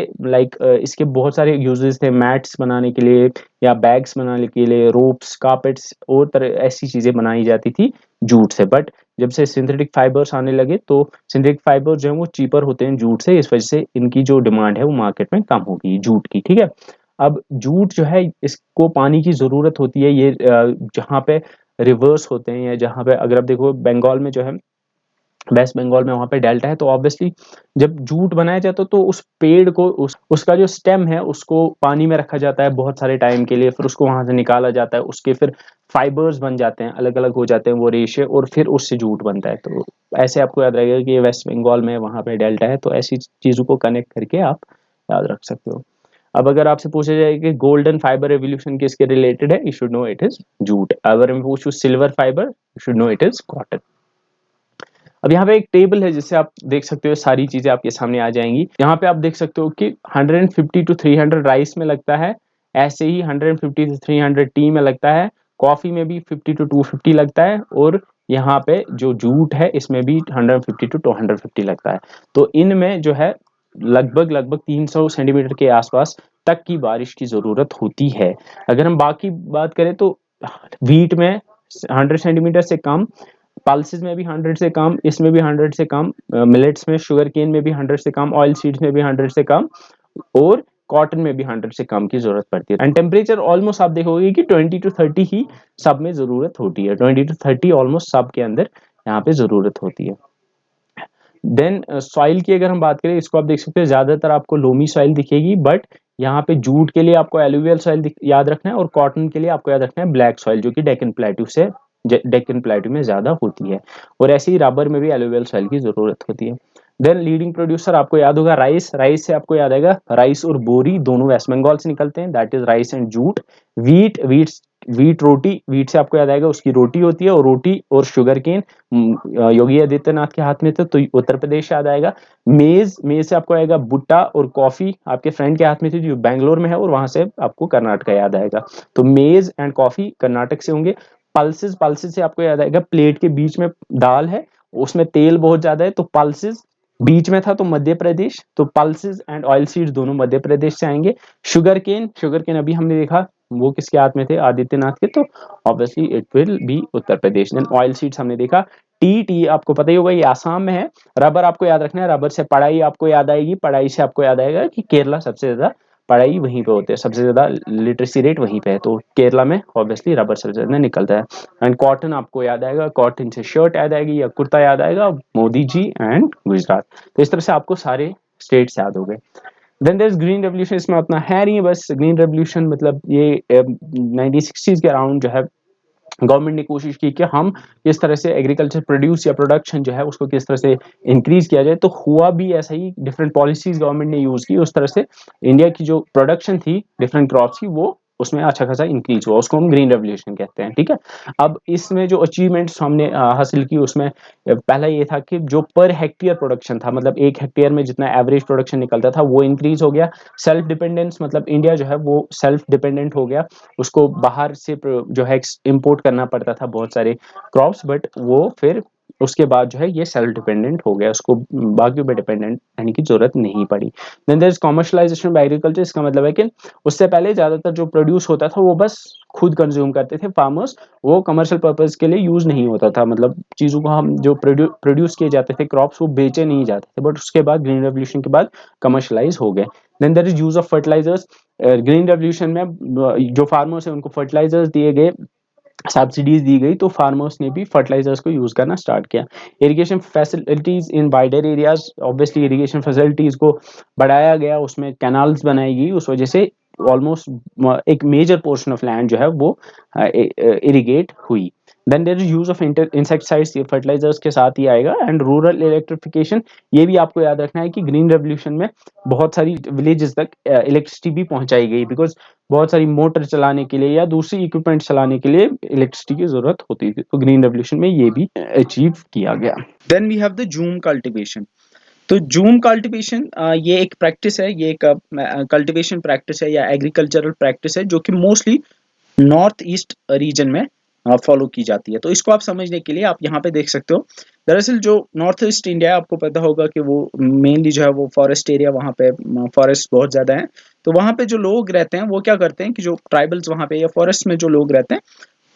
इसके बहुत सारे यूजेस थे, मैट्स बनाने के लिए या बैग्स बनाने के लिए, रोप्स, कार्पेट्स और तरह ऐसी चीजें बनाई जाती थी जूट से। बट जब से सिंथेटिक फाइबर्स आने लगे, तो सिंथेटिक फाइबर जो है वो चीपर होते हैं जूट से, इस वजह से इनकी जो डिमांड है वो मार्केट में कम हो गई जूट की। ठीक है, अब जूट जो है इसको पानी की जरूरत होती है, ये जहाँ पे रिवर्स होते हैं, या जहाँ पे अगर आप देखो बंगाल में जो है वेस्ट बंगाल में वहाँ पे डेल्टा है, तो ऑब्वियसली जब जूट बनाया जाता है तो उस पेड़ को उसका जो स्टेम है उसको पानी में रखा जाता है बहुत सारे टाइम के लिए, फिर उसको वहां से निकाला जाता है, उसके फिर फाइबर्स बन जाते हैं, अलग अलग हो जाते हैं वो रेशे, और फिर उससे जूट बनता है। तो ऐसे आपको याद रहेगा कि ये वेस्ट बंगाल में वहाँ पे डेल्टा है, तो ऐसी चीज़ों को कनेक्ट करके आप याद रख सकते हो। अब अगर आपसे पूछा जाए कि गोल्डन फाइबर रेवोल्यूशन किसके रिलेटेड है, you should know it is jute. अगर मैं पूछूं silver fibre, you should know it is cotton. अब यहाँ पे एक टेबल है जिससे आप देख सकते हो सारी चीजें आपके सामने आ जाएंगी। यहाँ पे आप देख सकते हो कि 150 to 300 राइस में लगता है, ऐसे ही 150 to 300 टी में लगता है, कॉफी में भी 50 to 250 लगता है, और यहाँ पे जो जूट है इसमें भी 150 to 250 लगता है। तो इनमें जो है लगभग लगभग 300 सेंटीमीटर के आसपास तक की बारिश की जरूरत होती है। अगर हम बाकी बात करें तो वीट में 100 सेंटीमीटर से कम, पल्सेस में भी 100 से कम, इसमें भी 100 से कम, मिलेट्स में, शुगर केन में भी 100 से कम, ऑयल सीड्स में भी 100 से कम, और कॉटन में भी 100 से कम की जरूरत पड़ती है। एंड टेम्परेचर ऑलमोस्ट आप देखोगे कि 20 to 30 ही सब में जरूरत होती है, 20 to 30 ऑलमोस्ट सब के अंदर यहाँ पे जरूरत होती है। देन सॉइल की अगर हम बात करें, इसको आप देख सकते हैं ज्यादातर आपको लोमी सॉइल दिखेगी, बट यहाँ पे जूट के लिए आपको एलुवियल सॉइल याद रखना है, और कॉटन के लिए आपको याद रखना है ब्लैक सॉइल, जो कि डेक्कन प्लेट्यू से डेक्कन प्लेट्यू में ज्यादा होती है। और ऐसे ही रबर में भी एलुवियल सॉइल की जरूरत होती है। देन लीडिंग प्रोड्यूसर आपको याद होगा राइस, राइस से आपको याद आएगा राइस और बोरी दोनों वेस्ट बंगाल से निकलते हैं, that is rice and jute. Wheat, wheat roti, wheat से आपको याद आएगा उसकी रोटी होती है, और रोटी और शुगर केन योगी आदित्यनाथ के हाथ में थे तो उत्तर प्रदेश याद आएगा। मेज, मेज से आपको आएगा भुट्टा, और कॉफी आपके फ्रेंड के हाथ में थी जो बैंगलोर में है, और वहां से आपको कर्नाटक याद आएगा। तो मेज एंड कॉफी कर्नाटक से होंगे। पल्सेस, पल्सेस से आपको याद आएगा प्लेट के बीच में दाल है, उसमें तेल बहुत ज्यादा है, तो पल्सेस बीच में था तो मध्य प्रदेश, तो पल्सेस एंड ऑयल सीड्स दोनों मध्य प्रदेश से आएंगे। शुगर केन, शुगर केन अभी हमने देखा वो किसके हाथ में थे, आदित्यनाथ के, तो obviously it will be Uttar Pradesh. Then oil seeds हमने देखा। टी, टी आपको पता ही होगा ये आसाम में है। रबर आपको याद रखना है, रबर से पढ़ाई आपको याद आएगी, पढ़ाई से आपको याद आएगा कि केरला सबसे ज्यादा पढ़ाई वहीं पे होते हैं, सबसे ज्यादा लिटरेसी रेट वहीं पे है, तो केरला में ऑब्वियसली रबर सबसे ज्यादा निकलता है। एंड कॉटन आपको याद आएगा, कॉटन से शर्ट याद आएगी या कुर्ता याद आएगा, मोदी जी एंड गुजरात। तो इस तरह से आपको सारे स्टेट्स याद हो गए। Then there is green revolution, इसमें उतना है नहीं, बस ग्रीन रेवोल्यूशन मतलब ये 1960s के अराउंड जो है गवर्नमेंट ने कोशिश की कि हम इस तरह से एग्रीकल्चर प्रोड्यूस या प्रोडक्शन जो है उसको किस तरह से इंक्रीज किया जाए, तो हुआ भी ऐसा ही, डिफरेंट पॉलिसीज गवर्नमेंट ने यूज की, उस तरह से इंडिया की जो प्रोडक्शन थी डिफरेंट क्रॉप्स की वो उसमें अच्छा खासा इंक्रीज हुआ, उसको हम ग्रीन रेवोल्यूशन कहते हैं। ठीक है, अब इसमें जो अचीवमेंट्स हमने हासिल की उसमें पहला ये था कि जो पर हेक्टेयर प्रोडक्शन था, मतलब एक हेक्टेयर में जितना एवरेज प्रोडक्शन निकलता था वो इंक्रीज हो गया। सेल्फ डिपेंडेंस, मतलब इंडिया जो है वो सेल्फ डिपेंडेंट हो गया, उसको बाहर से जो है इंपोर्ट करना पड़ता था बहुत सारे क्रॉप्स, बट वो फिर उसके बाद जो है ये सेल्फ डिपेंडेंट हो गया, उसको बाकी पे डिपेंडेंट रहने की जरूरत नहीं पड़ी। Then there is commercialisation of agriculture, इसका मतलब है कि उससे पहले ज्यादातर जो प्रोड्यूस होता था वो बस खुद कंज्यूम करते थे फार्मर्स, वो कमर्शियल पर्पज के लिए यूज नहीं होता था, मतलब चीजों को हम जो प्रोड्यूस किए जाते थे क्रॉप्स वो बेचे नहीं जाते थे, बट उसके बाद ग्रीन रेवोल्यूशन के बाद कमर्शलाइज हो गए। Then there is use of fertilisers, green revolution में जो फार्मर्स है उनको फर्टिलाइजर्स दिए गए, सब्सिडीज दी गई, तो फार्मर्स ने भी फर्टिलाइजर्स को यूज करना स्टार्ट किया। Irrigation facilities in wider areas, obviously irrigation facilities को बढ़ाया गया, उसमें कैनाल्स बनाई गई, उस वजह से ऑलमोस्ट एक मेजर पोर्शन ऑफ लैंड जो है वो इरिगेट हुई। Then there is use of insecticides, fertilisers के साथ ही आएगा। एंड रूरल इलेक्ट्रिफिकेशन, ये भी आपको याद रखना है कि ग्रीन रेवोल्यूशन में बहुत सारी विलेजेस तक इलेक्ट्रिसिटी भी पहुंचाई गई, बिकॉज बहुत सारी मोटर चलाने के लिए या दूसरी इक्विपमेंट चलाने के लिए इलेक्ट्रिसिटी की जरूरत होती थी, तो ग्रीन रेवोल्यूशन में ये भी अचीव किया गया। Then we have the jhum cultivation. तो जूम कल्टीवेशन ये एक प्रैक्टिस है, ये एक कल्टीवेशन प्रैक्टिस है या एग्रीकल्चरल प्रैक्टिस है जो कि मोस्टली नॉर्थ ईस्ट रीजन में फॉलो की जाती है। तो इसको आप समझने के लिए आप यहाँ पे देख सकते हो, दरअसल जो नॉर्थ ईस्ट इंडिया है आपको पता होगा कि वो मेनली जो है वो फॉरेस्ट एरिया, वहाँ पे फॉरेस्ट बहुत ज़्यादा है। तो वहाँ पे जो लोग रहते हैं वो क्या करते हैं कि जो ट्राइबल्स वहाँ पे या फॉरेस्ट में जो लोग रहते हैं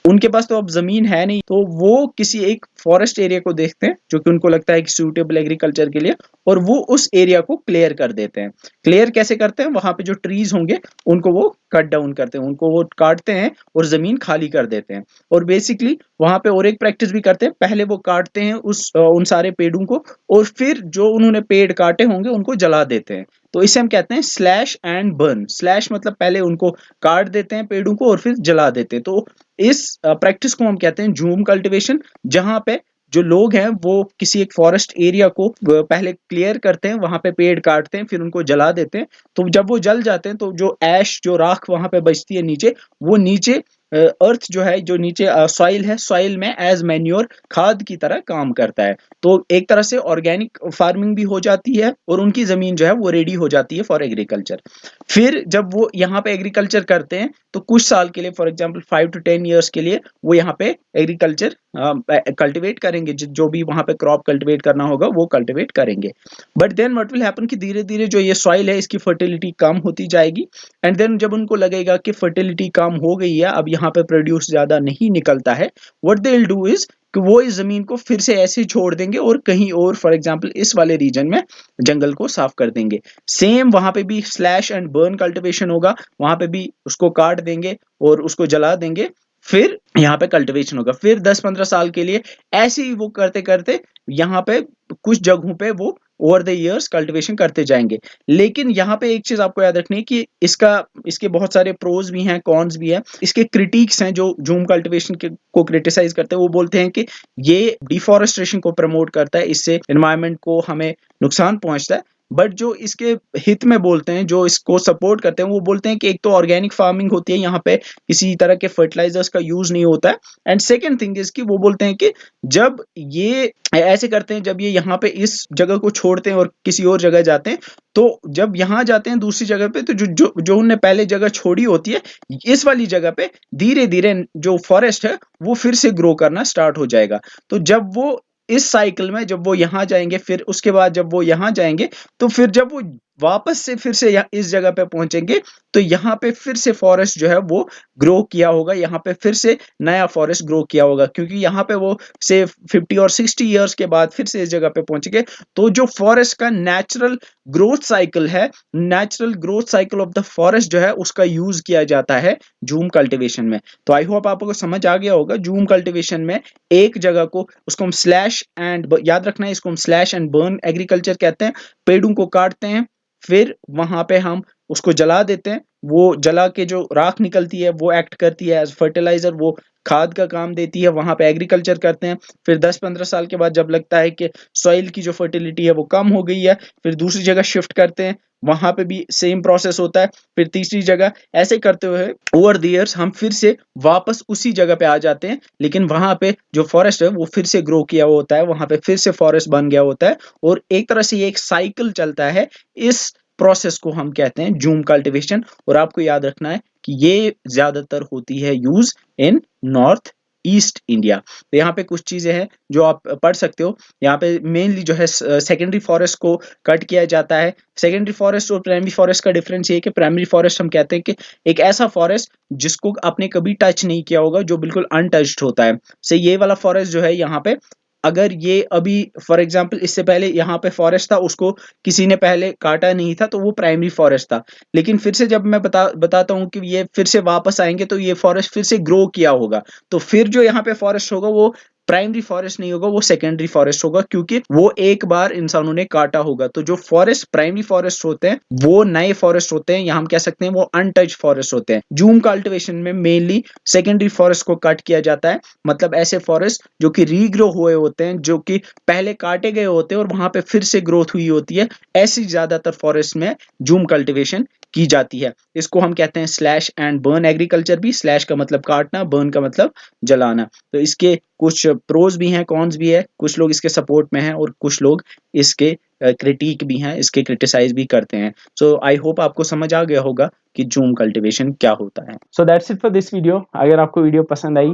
उनके पास तो अब ज़मीन है नहीं, तो वो किसी एक फॉरेस्ट एरिया को देखते हैं जो कि उनको लगता है कि सूटेबल एग्रीकल्चर के लिए, और वो उस एरिया को क्लियर कर देते हैं। क्लियर कैसे करते हैं? वहाँ पे जो ट्रीज़ होंगे उनको वो कट डाउन करते हैं, उनको वो काटते हैं और ज़मीन खाली कर देते हैं। और बेसिकली वहाँ पे और एक प्रैक्टिस भी करते हैं, पहले वो काटते हैं उन सारे पेड़ों को, और फिर जो उन्होंने पेड़ काटे होंगे उनको जला देते हैं। तो इसे हम कहते हैं स्लैश एंड बर्न। स्लैश मतलब पहले उनको काट देते हैं पेड़ों को और फिर जला देते हैं। तो इस प्रैक्टिस को हम कहते हैं जूम कल्टीवेशन, जहाँ पे जो लोग हैं वो किसी एक फॉरेस्ट एरिया को पहले क्लियर करते हैं, वहां पे पेड़ काटते हैं, फिर उनको जला देते हैं। तो जब वो जल जाते हैं तो जो ऐश, जो राख वहां पे बचती है नीचे, वो नीचे अर्थ जो है, जो नीचे सॉइल है, सॉइल में एज मैन्योर, खाद की तरह काम करता है। तो एक तरह से ऑर्गेनिक फार्मिंग भी हो जाती है और उनकी जमीन जो है वो रेडी हो जाती है फॉर एग्रीकल्चर। फिर जब वो यहाँ पे एग्रीकल्चर करते हैं तो कुछ साल के लिए, फॉर एग्जांपल 5 to 10 ईयर्स के लिए, वो यहाँ पे एग्रीकल्चर कल्टीवेट करेंगे, जो भी वहाँ पे क्रॉप कल्टीवेट करना होगा वो कल्टीवेट करेंगे। But then what will happen कि धीरे धीरे जो ये सॉइल है इसकी फर्टिलिटी कम होती जाएगी, एंड देन जब उनको लगेगा कि फर्टिलिटी कम हो गई है, अब यहाँ पे प्रोड्यूस ज्यादा नहीं निकलता है, what they will do is कि वो इस जमीन को फिर से ऐसे ही छोड़ देंगे और कहीं और, फॉर एग्जांपल इस वाले रीजन में, जंगल को साफ कर देंगे। सेम वहां पे भी स्लैश एंड बर्न कल्टीवेशन होगा, वहां पे भी उसको काट देंगे और उसको जला देंगे, फिर यहाँ पे कल्टीवेशन होगा। फिर 10-15 साल के लिए ऐसे ही वो करते करते यहाँ पे कुछ जगहों पे वो ओवर द इयर्स कल्टीवेशन करते जाएंगे। लेकिन यहाँ पे एक चीज आपको याद रखनी है कि इसके बहुत सारे प्रोज भी हैं, कॉन्स भी हैं। इसके क्रिटिक्स हैं जो जूम कल्टीवेशन को क्रिटिसाइज करते हैं, वो बोलते हैं कि ये डिफॉरेस्टेशन को प्रमोट करता है, इससे एनवायरनमेंट को हमें नुकसान पहुंचता है। बट जो इसके हित में बोलते हैं, जो इसको सपोर्ट करते हैं, वो बोलते हैं कि एक तो ऑर्गेनिक फार्मिंग होती है, यहाँ पे किसी तरह के फर्टिलाइजर्स का यूज नहीं होता है, एंड सेकेंड थिंग इज कि वो बोलते हैं कि जब ये ऐसे करते हैं, जब ये यहाँ पे इस जगह को छोड़ते हैं और किसी और जगह जाते हैं, तो जब यहाँ जाते हैं दूसरी जगह पे, तो जो जो जो उनने पहले जगह छोड़ी होती है, इस वाली जगह पे धीरे धीरे जो फॉरेस्ट है वो फिर से ग्रो करना स्टार्ट हो जाएगा। तो जब वो इस साइकिल में, जब वो यहाँ जाएंगे, फिर उसके बाद जब वो यहाँ जाएंगे, तो फिर जब वो वापस से फिर से इस जगह पे पहुंचेंगे, तो यहाँ पे फिर से फॉरेस्ट जो है वो ग्रो किया होगा, यहाँ पे फिर से नया फॉरेस्ट ग्रो किया होगा, क्योंकि यहाँ पे वो से 50 और 60 ईयर्स के बाद फिर से इस जगह पे पहुंचेंगे। तो जो फॉरेस्ट का नेचुरल ग्रोथ साइकिल है, natural growth cycle of the forest जो है, उसका यूज किया जाता है जूम कल्टीवेशन में। तो आई होप आपको समझ आ गया होगा। जूम कल्टीवेशन में एक जगह को, उसको हम स्लैश एंड, याद रखना है, इसको हम स्लैश एंड बर्न एग्रीकल्चर कहते हैं। पेड़ों को काटते हैं, फिर वहां पे हम उसको जला देते हैं, वो जला के जो राख निकलती है वो एक्ट करती है एज फर्टिलाइजर, वो खाद का काम देती है। वहां पे एग्रीकल्चर करते हैं, फिर 10-15 साल के बाद जब लगता है कि सॉइल की जो फर्टिलिटी है वो कम हो गई है, फिर दूसरी जगह शिफ्ट करते हैं, वहां पे भी सेम प्रोसेस होता है, फिर तीसरी जगह, ऐसे करते हुए ओवर द इयर्स हम फिर से वापस उसी जगह पे आ जाते हैं। लेकिन वहां पे जो फॉरेस्ट है वो फिर से ग्रो किया हुआ होता है, वहां पे फिर से फॉरेस्ट बन गया होता है, और एक तरह से ये एक साइकिल चलता है। इस प्रोसेस को हम कहते हैं जूम कल्टीवेशन। और आपको याद रखना है कि ये ज्यादातर होती है use in north east India. तो यहाँ पे कुछ चीजें हैं जो आप पढ़ सकते हो। यहाँ पे मेनली जो है सेकेंडरी फॉरेस्ट को कट किया जाता है। सेकेंडरी फॉरेस्ट और प्राइमरी फॉरेस्ट का डिफरेंस ये है कि प्राइमरी फॉरेस्ट हम कहते हैं कि एक ऐसा फॉरेस्ट जिसको आपने कभी टच नहीं किया होगा, जो बिल्कुल अनटच्ड होता है। से ये वाला फॉरेस्ट जो है यहाँ पे, अगर ये अभी फॉर एग्जांपल इससे पहले यहाँ पे फॉरेस्ट था, उसको किसी ने पहले काटा नहीं था, तो वो प्राइमरी फॉरेस्ट था। लेकिन फिर से जब मैं बताता हूँ कि ये फिर से वापस आएंगे, तो ये फॉरेस्ट फिर से ग्रो किया होगा, तो फिर जो यहाँ पे फॉरेस्ट होगा वो प्राइमरी फॉरेस्ट नहीं होगा, वो सेकेंडरी फॉरेस्ट होगा, क्योंकि वो एक बार इंसानों ने काटा होगा। तो जो फॉरेस्ट प्राइमरी फॉरेस्ट होते हैं वो नए फॉरेस्ट होते हैं, या हम कह सकते हैं वो अनटच्ड फॉरेस्ट होते हैं। जूम कल्टीवेशन में मेनली सेकेंडरी फॉरेस्ट को कट किया जाता है, मतलब ऐसे फॉरेस्ट जो कि रीग्रो हुए होते हैं, जो कि पहले काटे गए होते हैं और वहां पे फिर से ग्रोथ हुई होती है, ऐसी ज्यादातर फॉरेस्ट में जूम कल्टीवेशन की जाती है। इसको हम कहते हैं स्लैश एंड बर्न एग्रीकल्चर भी। स्लैश का मतलब काटना, बर्न का मतलब जलाना। तो इसके कुछ प्रोज भी हैं, कॉन्स भी है, कुछ लोग इसके सपोर्ट में हैं और कुछ लोग इसके क्रिटिक भी हैं, इसके क्रिटिसाइज भी करते हैं। सो आई होप आपको समझ आ गया होगा कि जूम कल्टीवेशन क्या होता है। So that's it for this video. अगर आपको वीडियो पसंद आई,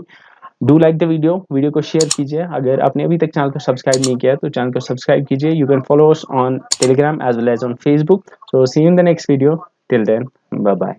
डू लाइक द वीडियो को शेयर कीजिए। अगर आपने अभी तक चैनल को सब्सक्राइब नहीं किया तो चैनल को सब्सक्राइब कीजिए। You can follow us on Telegram as well as on Facebook. So see you in the next video. Till then, bye bye.